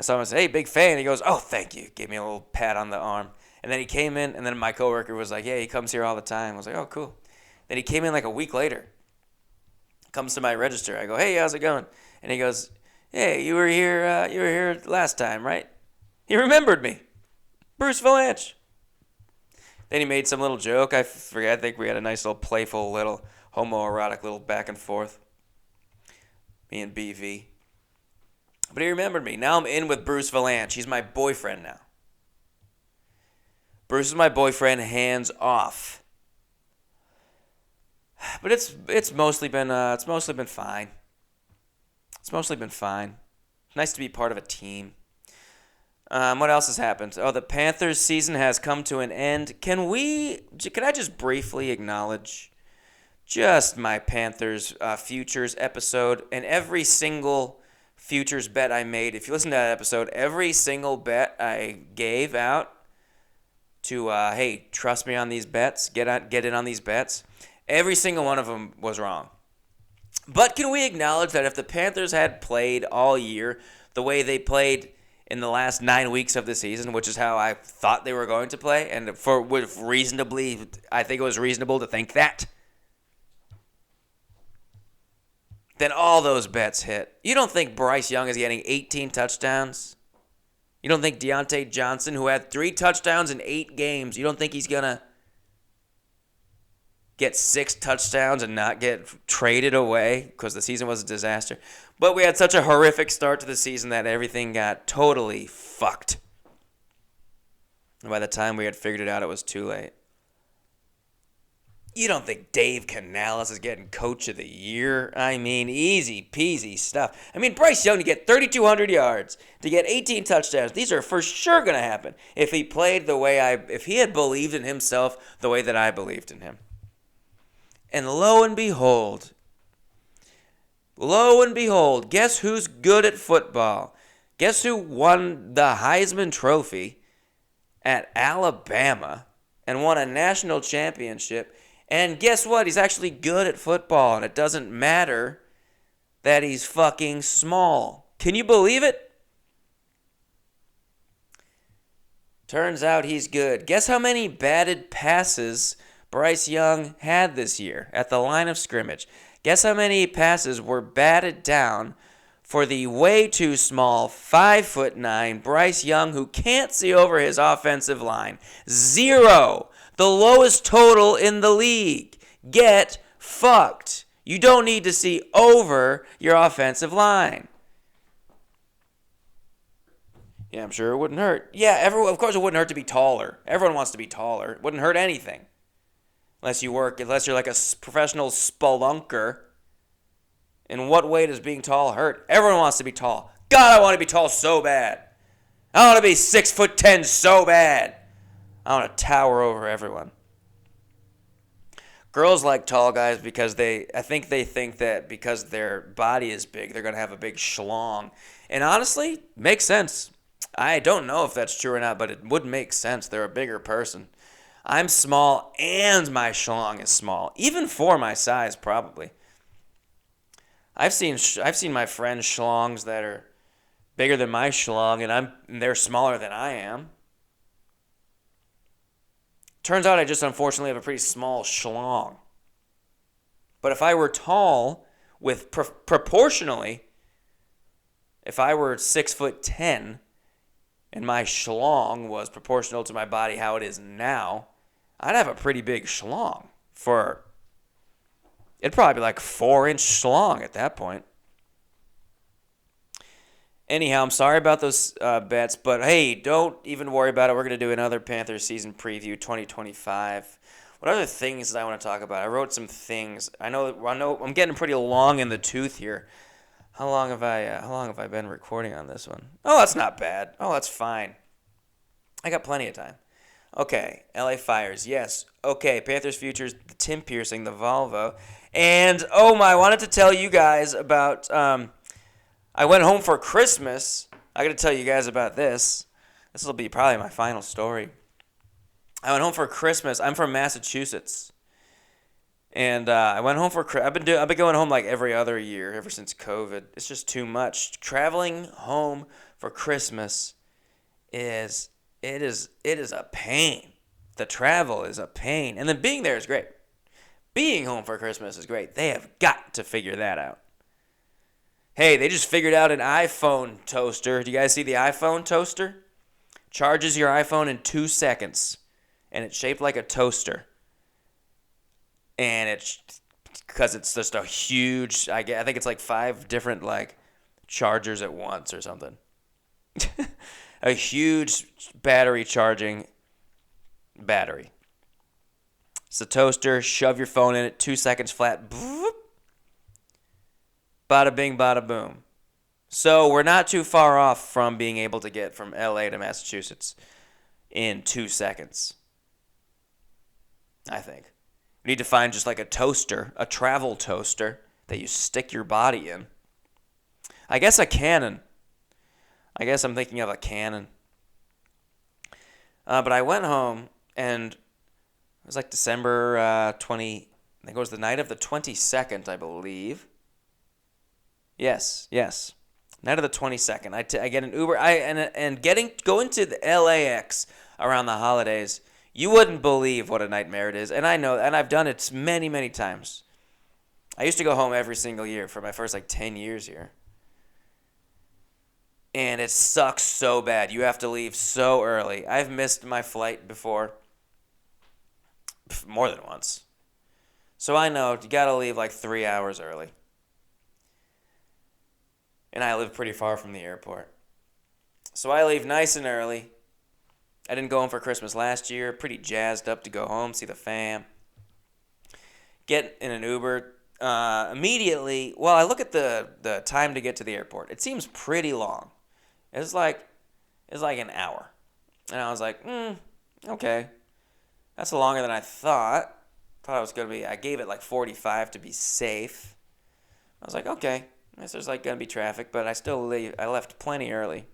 saw him and said, "Hey, big fan." He goes, "Oh, thank you." Gave me a little pat on the arm. And then he came in, and then my coworker was like, "Yeah, he comes here all the time." I was like, "Oh, cool." Then he came in like a week later. Comes to my register. I go, "Hey, how's it going?" And he goes, "Hey, you were here last time, right?" He remembered me. Bruce Valance. Then he made some little joke. I forget. I think we had a nice little playful little homoerotic little back and forth. Me and BV. But he remembered me. Now I'm in with Bruce Valance. He's my boyfriend now. Bruce is my boyfriend, hands off. But it's mostly been fine. It's mostly been fine. Nice to be part of a team. What else has happened? Oh, the Panthers season has come to an end. Can I just briefly acknowledge just my Panthers Futures episode and every single Futures bet I made? If you listen to that episode, every single bet I gave out to, hey, trust me on these bets, get in on these bets, every single one of them was wrong. But can we acknowledge that if the Panthers had played all year the way they played in the last 9 weeks of the season, which is how I thought they were going to play, and I think it was reasonable to think that, then all those bets hit. You don't think Bryce Young is getting 18 touchdowns? You don't think Deontay Johnson, who had 3 touchdowns in 8 games, you don't think he's going to get 6 touchdowns and not get traded away because the season was a disaster? But we had such a horrific start to the season that everything got totally fucked. And by the time we had figured it out, it was too late. You don't think Dave Canales is getting Coach of the Year? I mean, easy peasy stuff. I mean, Bryce Young to get 3,200 yards, to get 18 touchdowns. These are for sure going to happen if he played if he had believed in himself the way that I believed in him. And lo and behold, guess who's good at football? Guess who won the Heisman Trophy at Alabama and won a national championship? And guess what? He's actually good at football, and it doesn't matter that he's fucking small. Can you believe it? Turns out he's good. Guess how many batted passes Bryce Young had this year at the line of scrimmage? Guess how many passes were batted down for the way too small 5'9" Bryce Young, who can't see over his offensive line? 0. The lowest total in the league. get fucked. You don't need to see over your offensive line. Yeah, I'm sure it wouldn't hurt. Yeah, of course it wouldn't hurt to be taller. Everyone wants to be taller. It wouldn't hurt anything. Unless you're like a professional spelunker. In what way does being tall hurt? Everyone wants to be tall. God, I want to be tall so bad. I want to be 6'10" so bad. I want to tower over everyone. Girls like tall guys because I think they think that because their body is big, they're going to have a big schlong. And honestly, makes sense. I don't know if that's true or not, but it would make sense. They're a bigger person. I'm small and my schlong is small, even for my size probably. I've seen my friends' schlongs that are bigger than my schlong, and they're smaller than I am. Turns out I just unfortunately have a pretty small schlong. But if I were tall, with proportionally, if I were 6'10", and my schlong was proportional to my body how it is now, I'd have a pretty big schlong. It'd probably be like 4-inch schlong at that point. Anyhow, I'm sorry about those bets, but hey, don't even worry about it. We're going to do another Panthers season preview 2025. What other things did I want to talk about? I wrote some things. I know I'm getting pretty long in the tooth here. How long have I been recording on this one? Oh, that's not bad. Oh, that's fine. I got plenty of time. Okay, LA Fires, yes. Okay, Panthers Futures, the Tim Piercing, the Volvo. And, I wanted to tell you guys about, I went home for Christmas. I got to tell you guys about this. This will be probably my final story. I went home for Christmas. I'm from Massachusetts. And I went home for I've been going home like every other year ever since COVID. It's just too much. Traveling home for Christmas is a pain. The travel is a pain. And then being there is great. Being home for Christmas is great. They have got to figure that out. Hey, they just figured out an iPhone toaster. Do you guys see the iPhone toaster? Charges your iPhone in 2 seconds. And it's shaped like a toaster. And it's because it's just a huge, I think it's like 5 different like chargers at once or something. A huge battery charging battery. It's a toaster. Shove your phone in it. 2 seconds flat. Boop. Bada bing, bada boom. So we're not too far off from being able to get from LA to Massachusetts in 2 seconds. I think. We need to find just like a toaster, a travel toaster that you stick your body in. I guess a cannon. I guess I'm thinking of a cannon. But I went home and it was like December 20, I think it was the night of the 22nd, I believe. Yes. Night of the 22nd. I get an Uber. Going to the LAX around the holidays, you wouldn't believe what a nightmare it is. And I know, and I've done it many, many times. I used to go home every single year for my first 10 years here. And it sucks so bad. You have to leave so early. I've missed my flight before. More than once. So I know you got to leave 3 hours early. And I live pretty far from the airport. So I leave nice and early. I didn't go home for Christmas last year. Pretty jazzed up to go home, see the fam. Get in an Uber. Immediately, I look at the time to get to the airport. It seems pretty long. It's like an hour. And I was like, okay. That's longer than I thought. I gave it 45 to be safe. I was like, okay. I guess there's going to be traffic, but I left plenty early.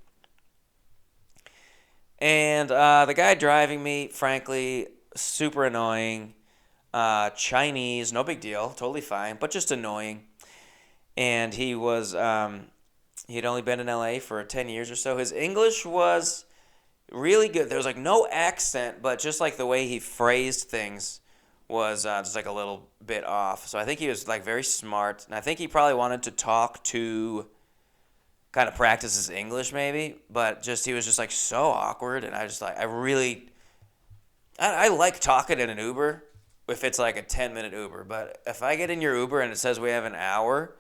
And the guy driving me, frankly, super annoying. Chinese, no big deal, totally fine, but just annoying. And he was, he'd only been in LA for 10 years or so. His English was really good. There was no accent, but just the way he phrased things was just a little bit off. So I think he was very smart, and I think he probably wanted to talk to kind of practice his English maybe, but he was just so awkward, and I like talking in an Uber, if it's like a 10-minute Uber. But if I get in your Uber and it says we have an hour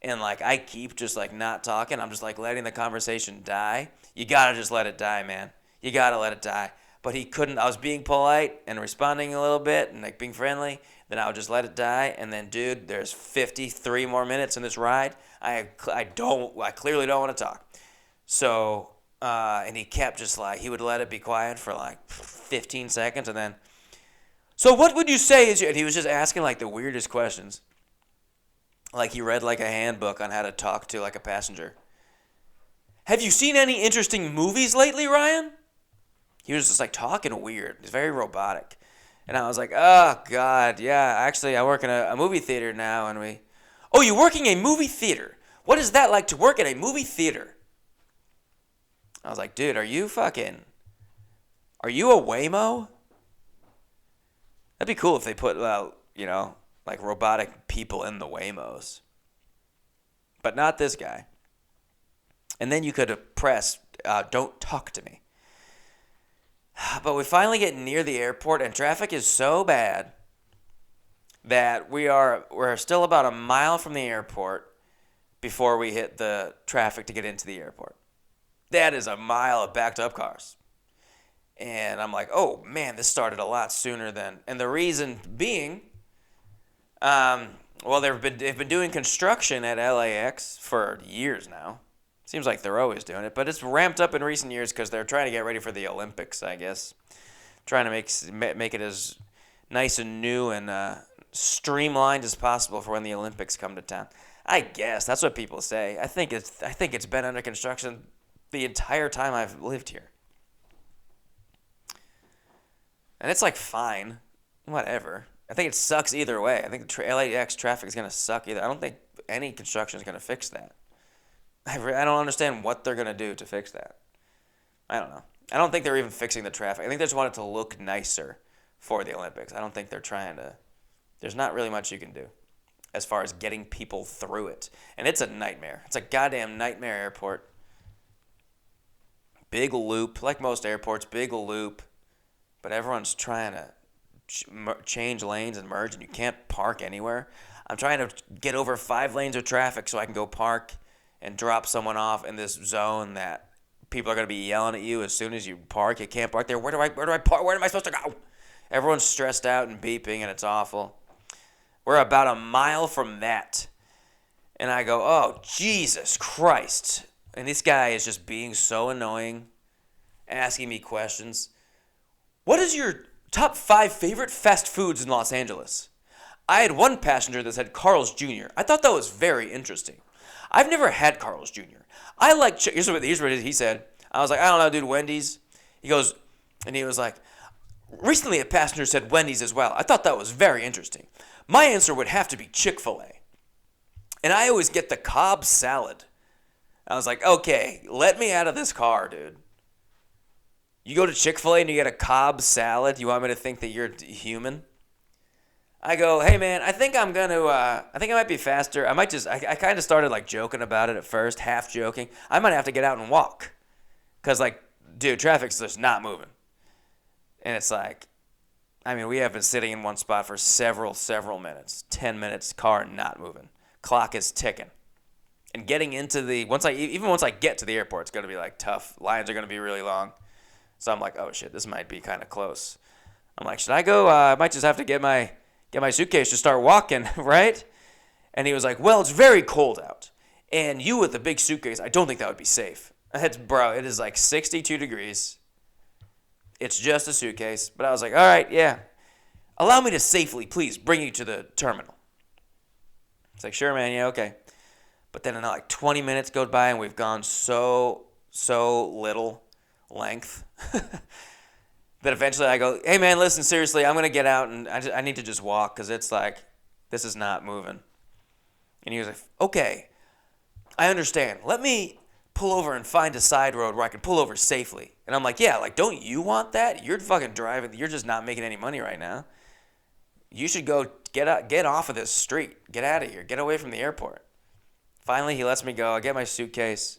and like I keep just like not talking, I'm just like letting the conversation die. You gotta just let it die, man. You gotta let it die. But he couldn't. I was being polite and responding a little bit and like being friendly. Then I would just let it die. And then, dude, there's 53 more minutes in this ride. I clearly don't want to talk. So, and he kept just like, he would let it be quiet for like 15 seconds. And then, so what would you say is, and he was just asking like the weirdest questions. Like he read like a handbook on how to talk to like a passenger. Have you seen any interesting movies lately, Ryan? He was just like talking weird. He's very robotic. And I was like, oh, God, yeah, actually, I work in a movie theater now. And oh, you're working a movie theater. What is that like to work at a movie theater? I was like, dude, are you a Waymo? That'd be cool if they put, like robotic people in the Waymos. But not this guy. And then you could press, don't talk to me. But we finally get near the airport, and traffic is so bad that we're still about a mile from the airport before we hit the traffic to get into the airport. That is a mile of backed up cars. And I'm like, oh man, this started a lot sooner than. And the reason being, they've been doing construction at LAX for years now. Seems like they're always doing it, but it's ramped up in recent years because they're trying to get ready for the Olympics, I guess. Trying to make it as nice and new and streamlined as possible for when the Olympics come to town. I guess that's what people say. I think it's been under construction the entire time I've lived here, and it's like fine, whatever. I think it sucks either way. I think the LAX traffic is gonna suck either. I don't think any construction is gonna fix that. I don't understand what they're going to do to fix that. I don't know. I don't think they're even fixing the traffic. I think they just want it to look nicer for the Olympics. I don't think they're trying to. There's not really much you can do as far as getting people through it. And it's a nightmare. It's a goddamn nightmare airport. Big loop, like most airports, big loop. But everyone's trying to change lanes and merge, and you can't park anywhere. I'm trying to get over 5 lanes of traffic so I can go park and drop someone off in this zone that people are going to be yelling at you as soon as you park. You can't park there. Where do I park? Where am I supposed to go? Everyone's stressed out and beeping, and it's awful. We're about a mile from that. And I go, oh, Jesus Christ. And this guy is just being so annoying, asking me questions. What is your top 5 favorite fast foods in Los Angeles? I had one passenger that said Carl's Jr. I thought that was very interesting. I've never had Carl's Jr. I like here's what he said. I was like, I don't know, dude, Wendys. He was like, recently a passenger said Wendys as well. I thought that was very interesting. My answer would have to be Chick-fil-A. And I always get the Cobb salad. I was like, okay, let me out of this car, dude. You go to Chick-fil-A and you get a Cobb salad? You want me to think that you're human? I go, hey man, I think I might be faster. I kind of started like joking about it at first, half joking. I might have to get out and walk. Because like, dude, traffic's just not moving. And it's like, I mean, we have been sitting in one spot for several minutes. 10 minutes, car not moving. Clock is ticking. And getting into once I get to the airport, it's going to be like tough. Lines are going to be really long. So I'm like, oh shit, this might be kind of close. I'm like, should I go? I might just have to get my suitcase to start walking, right? And he was like, well, it's very cold out. And you with a big suitcase, I don't think that would be safe. It is like 62 degrees. It's just a suitcase. But I was like, all right, yeah. Allow me to safely, please, bring you to the terminal. It's like, sure, man, yeah, okay. But then like 20 minutes go by and we've gone so little length that eventually I go, hey man, listen, seriously, I'm going to get out and I need to just walk because it's like, this is not moving. And he was like, okay, I understand. Let me pull over and find a side road where I can pull over safely. And I'm like, yeah, like, don't you want that? You're fucking driving. You're just not making any money right now. You should go get off of this street. Get out of here. Get away from the airport. Finally, he lets me go. I get my suitcase.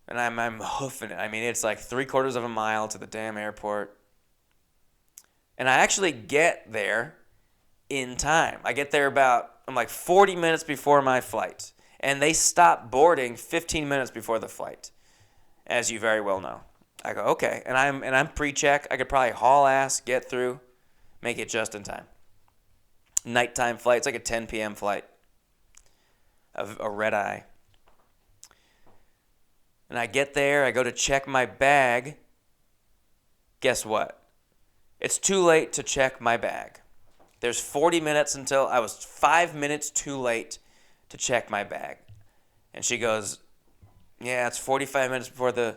And I'm hoofing it. I mean, it's like 3/4 of a mile to the damn airport. And I actually get there in time. I get there I'm like 40 minutes before my flight. And they stop boarding 15 minutes before the flight, as you very well know. I go, okay. And I'm pre-check. I could probably haul ass, get through, make it just in time. Nighttime flight. It's like a 10 p.m. flight. A red eye. And I get there. I go to check my bag. Guess what? It's too late to check my bag. There's 40 minutes until I was 5 minutes too late to check my bag. And she goes, yeah, it's 45 minutes before the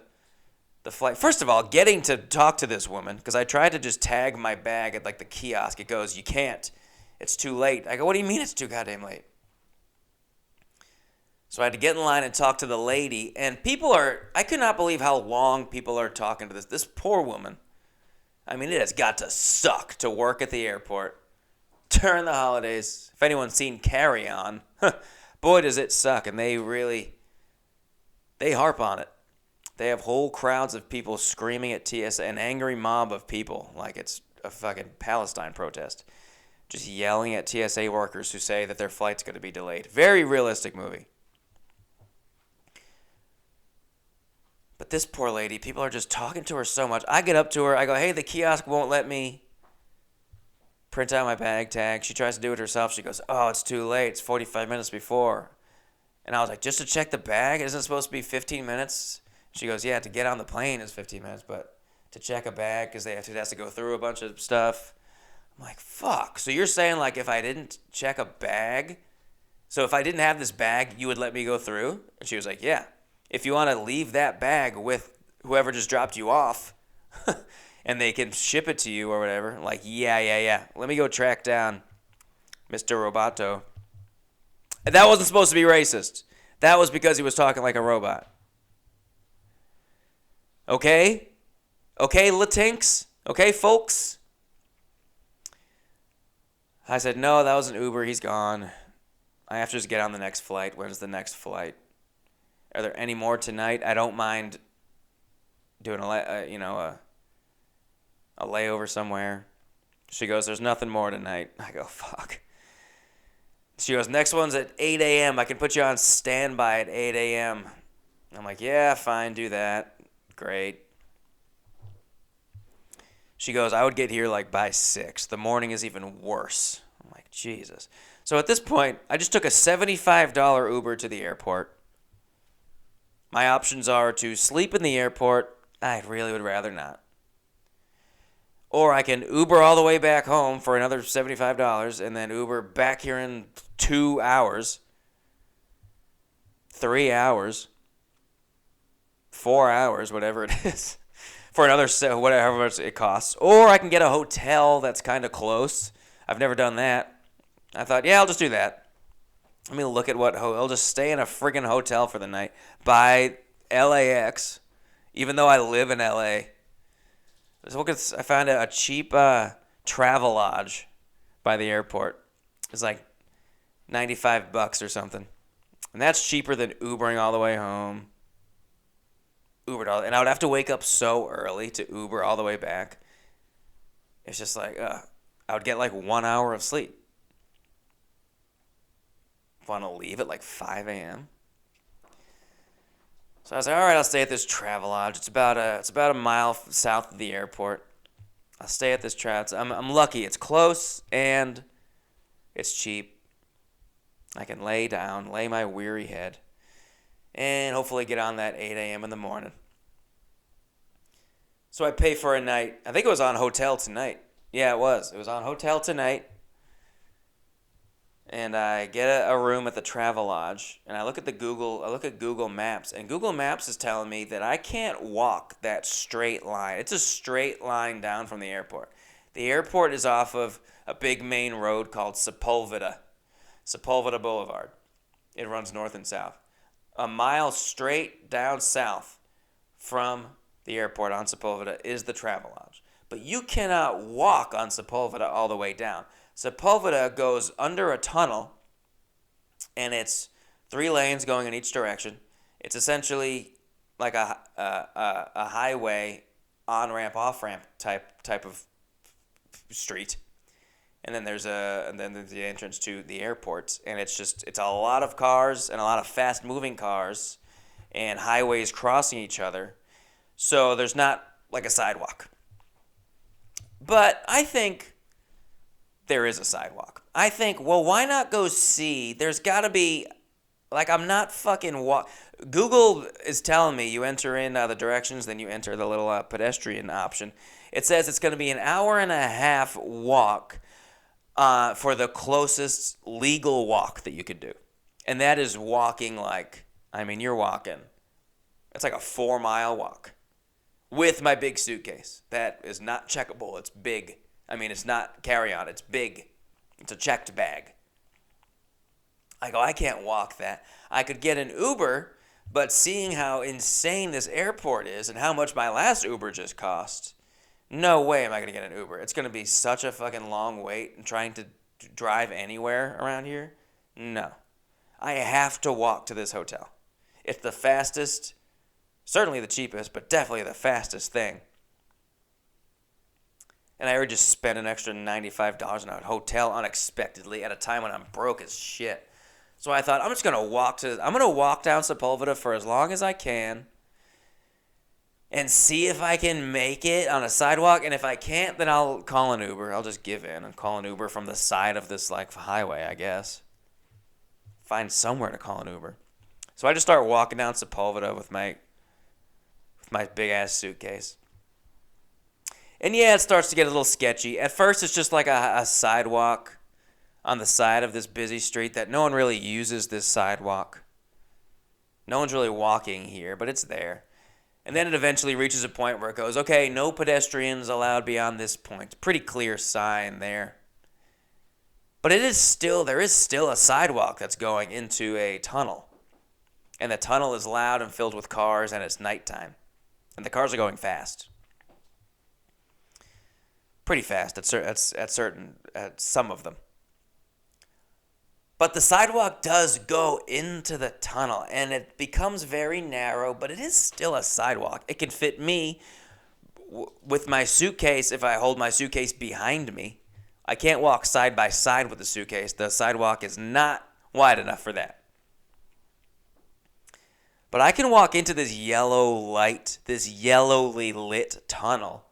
flight. First of all, getting to talk to this woman, because I tried to just tag my bag at like the kiosk. It goes, you can't. It's too late. I go, what do you mean it's too goddamn late? So I had to get in line and talk to the lady. And I could not believe how long people are talking to this poor woman. I mean, it has got to suck to work at the airport during the holidays. If anyone's seen Carry On, boy, does it suck. And they harp on it. They have whole crowds of people screaming at TSA, an angry mob of people, like it's a fucking Palestine protest, just yelling at TSA workers who say that their flight's going to be delayed. Very realistic movie. But this poor lady, people are just talking to her so much. I get up to her. I go, hey, the kiosk won't let me print out my bag tag. She tries to do it herself. She goes, oh, it's too late. It's 45 minutes before. And I was like, just to check the bag? Isn't it supposed to be 15 minutes? She goes, yeah, to get on the plane is 15 minutes, but to check a bag, because it has to go through a bunch of stuff. I'm like, fuck. So you're saying, like, if I didn't check a bag, so if I didn't have this bag, you would let me go through? And she was like, yeah. If you want to leave that bag with whoever just dropped you off, and they can ship it to you or whatever, I'm like, yeah. Let me go track down Mr. Roboto. And that wasn't supposed to be racist. That was because he was talking like a robot. Okay? Okay, Latinx? Okay, folks? I said, no, that was an Uber. He's gone. I have to just get on the next flight. When's the next flight? Are there any more tonight? I don't mind doing a layover somewhere. She goes, there's nothing more tonight. I go, fuck. She goes, next one's at 8 a.m. I can put you on standby at 8 a.m. I'm like, yeah, fine, do that. Great. She goes, I would get here like by 6. The morning is even worse. I'm like, Jesus. So at this point, I just took a $75 Uber to the airport. My options are to sleep in the airport. I really would rather not. Or I can Uber all the way back home for another $75 and then Uber back here in 2 hours, 3 hours, 4 hours, whatever it is, for another whatever it costs. Or I can get a hotel that's kind of close. I've never done that. I thought, yeah, I'll just do that. Let me look at I'll just stay in a friggin' hotel for the night by LAX, even though I live in LA. I found a cheap travel lodge by the airport. It's like $95 or something. And that's cheaper than Ubering all the way home. And I would have to wake up so early to Uber all the way back. It's just like, I would get like 1 hour of sleep. Want to leave at like 5 a.m. So I was like, all right, I'll stay at this travel lodge. It's about a mile south of the airport. I'll stay at this I'm lucky. It's close and it's cheap. I can lay my weary head, and hopefully get on that 8 a.m. in the morning. So I pay for a night. I think it was on Hotel Tonight. Yeah, it was. It was on Hotel Tonight. And I get a room at the travel lodge, and I look at Google Maps, and Google Maps is telling me that I can't walk that straight line. It's a straight line down from the airport. The airport is off of a big main road called Sepulveda Boulevard. It runs north and south. A mile straight down south from the airport on Sepulveda is the travel lodge. But you cannot walk on Sepulveda all the way down. Sepulveda goes under a tunnel, and it's 3 lanes going in each direction. It's essentially like a highway, on-ramp, off-ramp type of street. And then there's the entrance to the airport, and it's a lot of cars and a lot of fast moving cars and highways crossing each other. So there's not like a sidewalk. But I think there is a sidewalk. I think, well, why not go see? There's got to be, like, I'm not fucking Google is telling me you enter in the directions, then you enter the little pedestrian option. It says it's going to be an hour and a half walk for the closest legal walk that you could do. And that is walking you're walking. It's like a 4-mile walk with my big suitcase. That is not checkable. It's big. It's not carry-on. It's big. It's a checked bag. I go, I can't walk that. I could get an Uber, but seeing how insane this airport is and how much my last Uber just cost, no way am I going to get an Uber. It's going to be such a fucking long wait and trying to drive anywhere around here. No. I have to walk to this hotel. It's the fastest, certainly the cheapest, but definitely the fastest thing. And I would just spend an extra $95 on a hotel unexpectedly at a time when I'm broke as shit. So I thought, I'm going to walk down Sepulveda for as long as I can and see if I can make it on a sidewalk. And if I can't, then I'll call an Uber. I'll just give in and call an Uber from the side of this highway, I guess. Find somewhere to call an Uber. So I just start walking down Sepulveda with my big ass suitcase. And yeah, it starts to get a little sketchy. At first, it's just like a sidewalk on the side of this busy street that no one really uses this sidewalk. No one's really walking here, but it's there. And then it eventually reaches a point where it goes, okay, no pedestrians allowed beyond this point. Pretty clear sign there. But there is still a sidewalk that's going into a tunnel. And the tunnel is loud and filled with cars, and it's nighttime. And the cars are going fast. Pretty fast at some of them. But the sidewalk does go into the tunnel, and it becomes very narrow, but it is still a sidewalk. It can fit me with my suitcase if I hold my suitcase behind me. I can't walk side by side with the suitcase. The sidewalk is not wide enough for that. But I can walk into this yellowly lit tunnel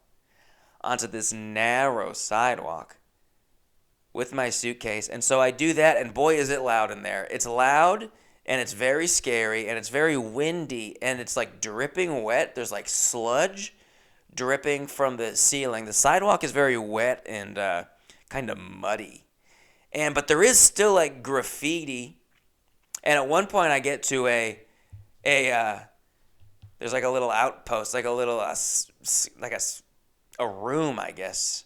onto this narrow sidewalk with my suitcase. And so I do that, and boy, is it loud in there. It's loud, and it's very scary, and it's very windy, and it's like dripping wet. There's like sludge dripping from the ceiling. The sidewalk is very wet and kind of muddy. But there is still like graffiti. And at one point I get to there's like a little outpost, like a little a room, I guess.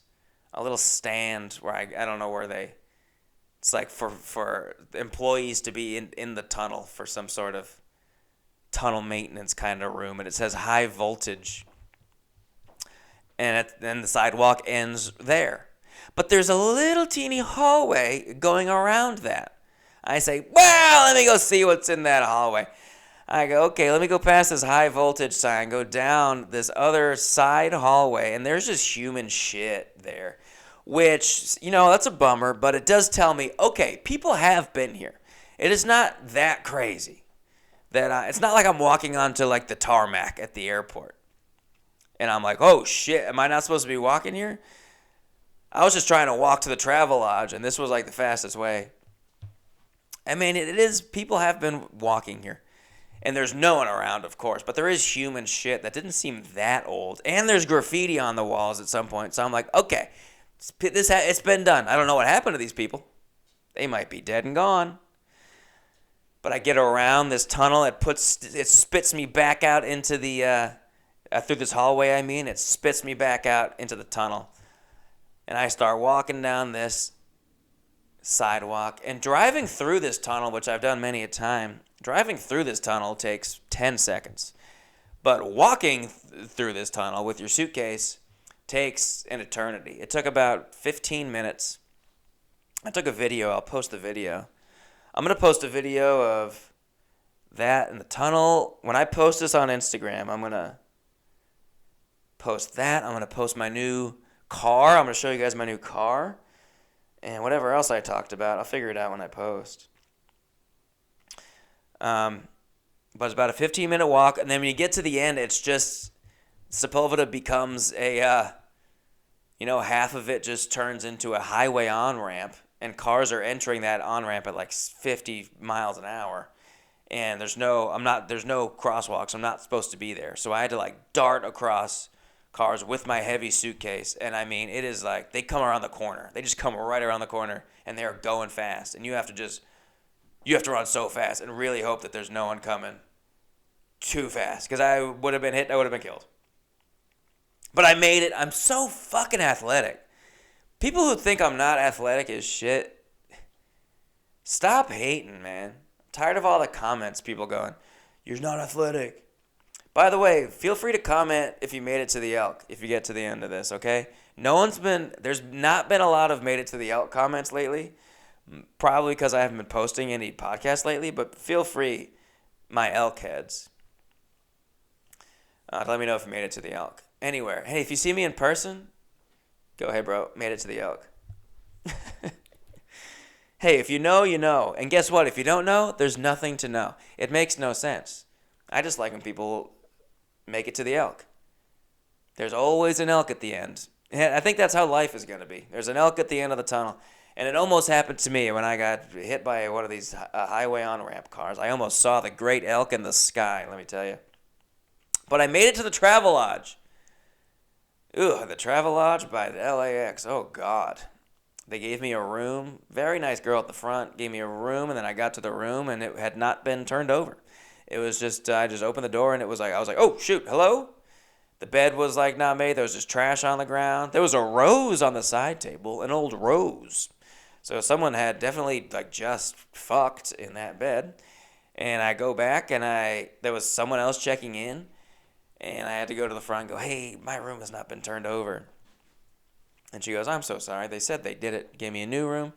A little stand where I don't know where it's like for employees to be in the tunnel for some sort of tunnel maintenance kind of room, and it says high voltage, and then the sidewalk ends there. But there's a little teeny hallway going around that. I say, well, let me go see what's in that hallway. I go, okay, let me go past this high voltage sign, go down this other side hallway, and there's just human shit there. Which, that's a bummer, but it does tell me, okay, people have been here. It is not that crazy. It's not like I'm walking onto like the tarmac at the airport. And I'm like, oh shit, am I not supposed to be walking here? I was just trying to walk to the travel lodge, and this was like the fastest way. It is, people have been walking here. And there's no one around, of course, but there is human shit that didn't seem that old. And there's graffiti on the walls at some point. So I'm like, okay, it's been done. I don't know what happened to these people. They might be dead and gone. But I get around this tunnel. It spits me back out into the through this hallway. It spits me back out into the tunnel, and I start walking down this sidewalk and driving through this tunnel, which I've done many a time. Driving through this tunnel takes 10 seconds, but walking through this tunnel with your suitcase takes an eternity. It took about 15 minutes. I took a video. I'll post the video. I'm going to post a video of that in the tunnel. When I post this on Instagram, I'm going to post that. I'm going to post my new car. I'm going to show you guys my new car. And whatever else I talked about, I'll figure it out when I post. But it's about a 15-minute walk. And then when you get to the end, it's just Sepulveda becomes a, half of it just turns into a highway on-ramp. And cars are entering that on-ramp at like 50 miles an hour. And there's no crosswalks. I'm not supposed to be there. So I had to like dart across cars with my heavy suitcase. And I mean, it is like they come around the corner. They just come right around the corner and they're going fast. And you have to run so fast and really hope that there's no one coming too fast. Because I would have been hit. I would have been killed. But I made it. I'm so fucking athletic. People who think I'm not athletic as shit, stop hating, man. I'm tired of all the comments, people going, "You're not athletic." By the way, feel free to comment if you made it to the elk, if you get to the end of this, okay? There's not been a lot of made it to the elk comments lately, probably because I haven't been posting any podcasts lately, but feel free, my elk heads, to let me know if you made it to the elk. Anywhere. Hey, if you see me in person, go, "Hey, bro, made it to the elk." Hey, if you know, you know. And guess what? If you don't know, there's nothing to know. It makes no sense. I just like when people make it to the elk. There's always an elk at the end. And I think that's how life is going to be. There's an elk at the end of the tunnel. And it almost happened to me when I got hit by one of these highway on-ramp cars. I almost saw the great elk in the sky, let me tell you. But I made it to the Travelodge. Ooh, the Travelodge by the LAX. Oh, God. They gave me a room. Very nice girl at the front gave me a room, and then I got to the room, and it had not been turned over. It was just, I just opened the door, and I was like, "Oh, shoot, hello?" The bed was like not made. There was just trash on the ground. There was a rose on the side table, an old rose. So someone had definitely like just fucked in that bed. And I go back, and there was someone else checking in, and I had to go to the front and go, "Hey, my room has not been turned over." And she goes, "I'm so sorry. They said they did it." Gave me a new room.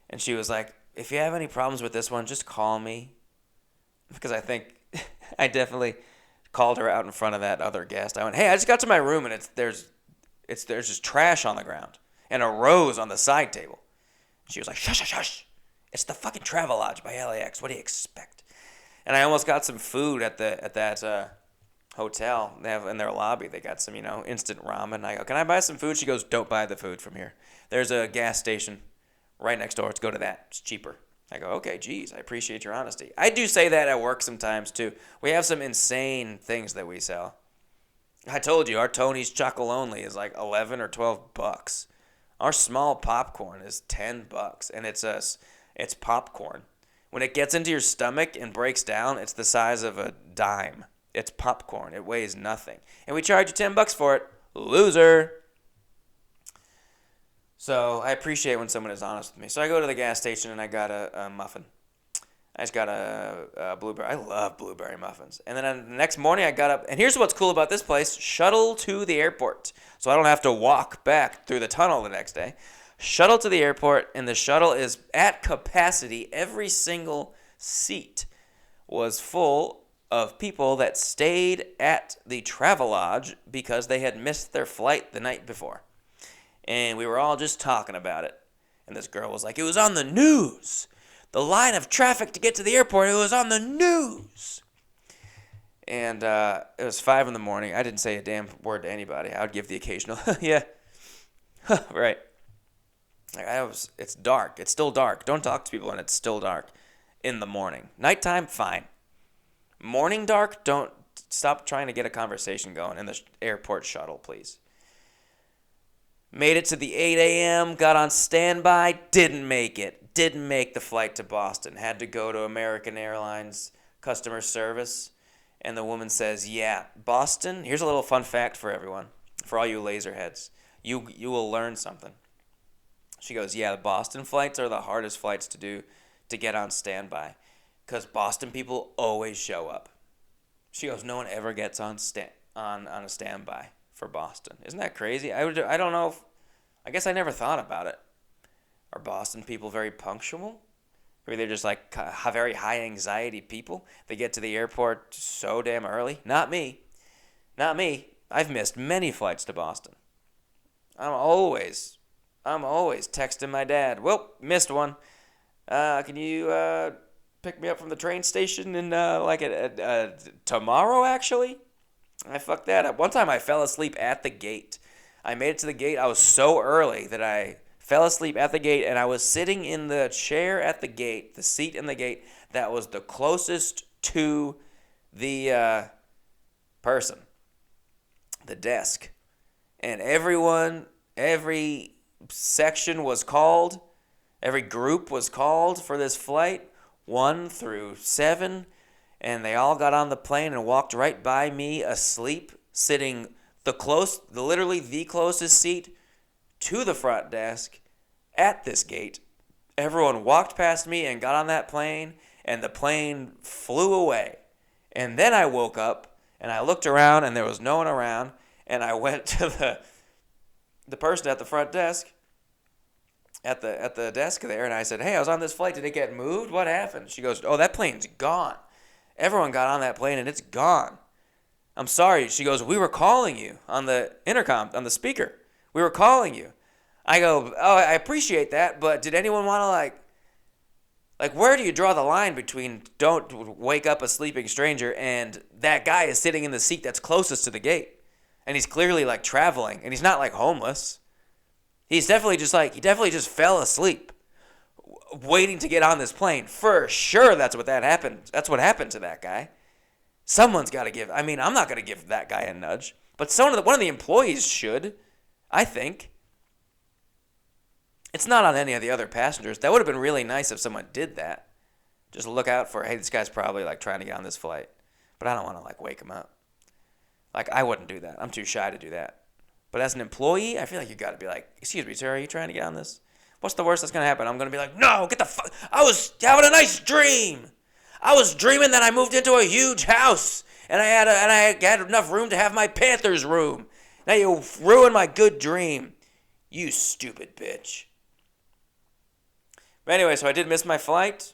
And she was like, "If you have any problems with this one, just call me." Because I think I definitely called her out in front of that other guest. I went, "Hey, I just got to my room, and there's just trash on the ground and a rose on the side table." She was like, "Shush, shush, shush. It's the fucking Travelodge by LAX. What do you expect?" And I almost got some food at that hotel. They have in their lobby. They got some, instant ramen. I go, "Can I buy some food?" She goes, "Don't buy the food from here. There's a gas station right next door. Let's go to that. It's cheaper." I go, "Okay, geez, I appreciate your honesty." I do say that at work sometimes too. We have some insane things that we sell. I told you our Tony's Chocolonely is like $11 or $12. Our small popcorn is $10, and it's popcorn. When it gets into your stomach and breaks down, it's the size of a dime. It's popcorn. It weighs nothing. And we charge you $10 for it. Loser. So I appreciate when someone is honest with me. So I go to the gas station and I got a muffin. I just got a blueberry. I love blueberry muffins. And then the next morning I got up. And here's what's cool about this place. Shuttle to the airport. So I don't have to walk back through the tunnel the next day. Shuttle to the airport. And the shuttle is at capacity. Every single seat was full of people that stayed at the Travelodge because they had missed their flight the night before. And we were all just talking about it. And this girl was like, "It was on the news. The line of traffic to get to the airport, it was on the news." And it was 5 in the morning. I didn't say a damn word to anybody. I would give the occasional, "Yeah." Right. It's dark. It's still dark. Don't talk to people when it's still dark in the morning. Nighttime, fine. Morning dark, don't stop trying to get a conversation going in the airport shuttle, please. Made it to the 8 a.m., got on standby, didn't make it. Didn't make the flight to Boston. Had to go to American Airlines customer service. And the woman says, "Yeah, Boston," here's a little fun fact for everyone, for all you laser heads. You will learn something. She goes, "Yeah, the Boston flights are the hardest flights to do to get on standby. Because Boston people always show up." She goes, "No one ever gets on a standby for Boston." Isn't that crazy? I don't know I guess I never thought about it. Are Boston people very punctual? Maybe they're just like very high anxiety people. They get to the airport so damn early. Not me. Not me. I've missed many flights to Boston. I'm always texting my dad. Well, missed one. Can you pick me up from the train station in tomorrow? Actually, I fucked that up. One time I fell asleep at the gate. I made it to the gate. I was so early that I fell asleep at the gate, and I was sitting in the chair at the gate, the seat in the gate that was the closest to the person, the desk. And every section was called, every group was called for this flight, 1 through 7, and they all got on the plane and walked right by me asleep, sitting literally the closest seat to the front desk at this gate. Everyone walked past me and got on that plane, and the plane flew away. And then I woke up, and I looked around, and there was no one around, and I went to the person at the front desk, at the desk there, and I said, hey, I was on this flight. Did it get moved? What happened? She goes, oh, that plane's gone. Everyone got on that plane, and it's gone. I'm sorry. She goes, we were calling you on the intercom, on the speaker. We were calling you. I go, oh, I appreciate that, but did anyone want to, where do you draw the line between don't wake up a sleeping stranger and that guy is sitting in the seat that's closest to the gate? And he's clearly, traveling, and he's not, homeless. He's definitely just fell asleep waiting to get on this plane. For sure that's what happened. That's what happened to that guy. Someone's got to give, I'm not going to give that guy a nudge, but one of the employees should, I think. It's not on any of the other passengers. That would have been really nice if someone did that. Just look out for, hey, this guy's probably, trying to get on this flight. But I don't want to, wake him up. I wouldn't do that. I'm too shy to do that. But as an employee, I feel like you got to be like, excuse me, sir, are you trying to get on this? What's the worst that's going to happen? I'm going to be like, no, get the fuck. I was having a nice dream. I was dreaming that I moved into a huge house. And I had enough room to have my Panthers room. Now you ruined my good dream. You stupid bitch. But anyway, so I did miss my flight.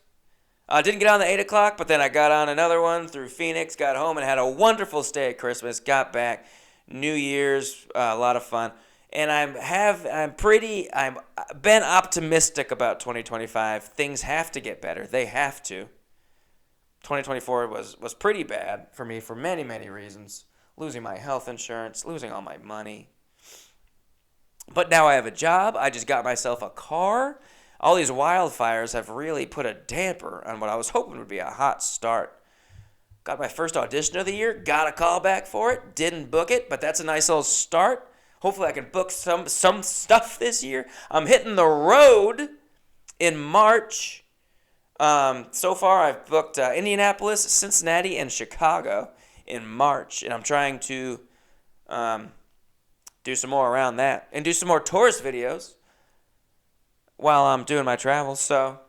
I didn't get on the 8 o'clock, but then I got on another one through Phoenix, got home, and had a wonderful stay at Christmas. Got back, New Year's, a lot of fun. And I've been optimistic about 2025. Things have to get better. They have to. 2024 was pretty bad for me for many, many reasons. Losing my health insurance, losing all my money. But now I have a job. I just got myself a car. All these wildfires have really put a damper on what I was hoping would be a hot start. Got my first audition of the year, got a call back for it, didn't book it, but that's a nice little start. Hopefully I can book some stuff this year. I'm hitting the road in March. So far I've booked Indianapolis, Cincinnati, and Chicago in March, and I'm trying to do some more around that and do some more tourist videos while I'm doing my travels. So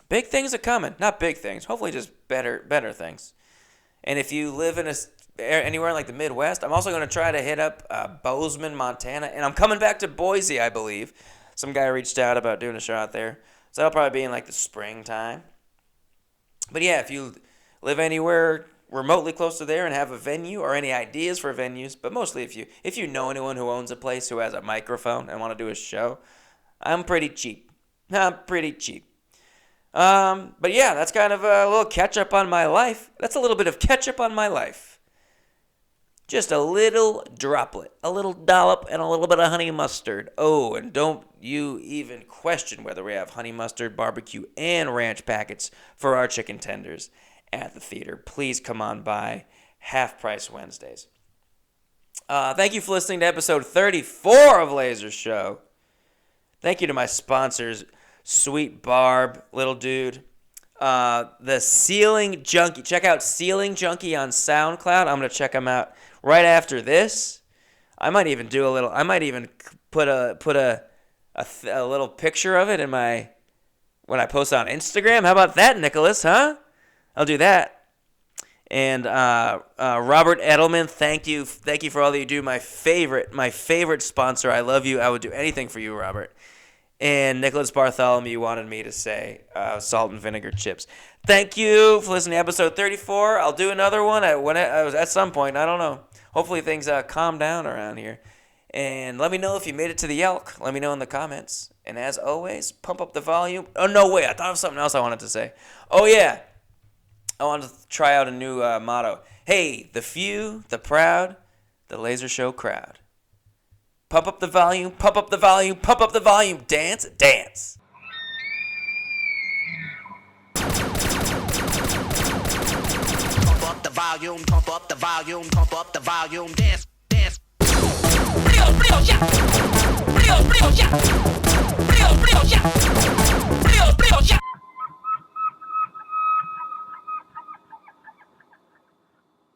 big things are coming. Not big things. Hopefully just better things. And if you live in anywhere in the Midwest, I'm also going to try to hit up Bozeman, Montana. And I'm coming back to Boise, I believe. Some guy reached out about doing a show out there. So that'll probably be in the springtime. But yeah, if you live anywhere remotely close to there and have a venue or any ideas for venues, but mostly if you know anyone who owns a place who has a microphone and want to do a show, I'm pretty cheap. But yeah, that's kind of a little catch-up on my life. That's a little bit of catch-up on my life. Just a little droplet, a little dollop, and a little bit of honey mustard. Oh, and don't you even question whether we have honey mustard, barbecue, and ranch packets for our chicken tenders at the theater. Please come on by. Half price Wednesdays. Thank you for listening to episode 34 of Laser Show. Thank you to my sponsors, Sweet Barb, Little Dude, the Ceiling Junkie. Check out Ceiling Junkie on SoundCloud. I'm going to check them out right after this. I might even put a little picture of it when I post on Instagram. How about that, Nicholas, huh? I'll do that. And Robert Edelman, thank you for all that you do. My favorite sponsor. I love you. I would do anything for you, Robert. And Nicholas Bartholomew wanted me to say salt and vinegar chips. Thank you for listening to episode 34. I'll do another one at some point. I don't know. Hopefully things calm down around here. And let me know if you made it to the Elk. Let me know in the comments. And as always, pump up the volume. Oh, no, wait. I thought of something else I wanted to say. Oh, yeah. I wanted to try out a new motto. Hey, the few, the proud, the laser show crowd. Pump up the volume, pump up the volume, pump up the volume. Dance, dance. Pump up the volume, pump up the volume, pump up the volume, dance, dance. Brio, brio, ya. Brio, brio, ya. Brio, brio, ya.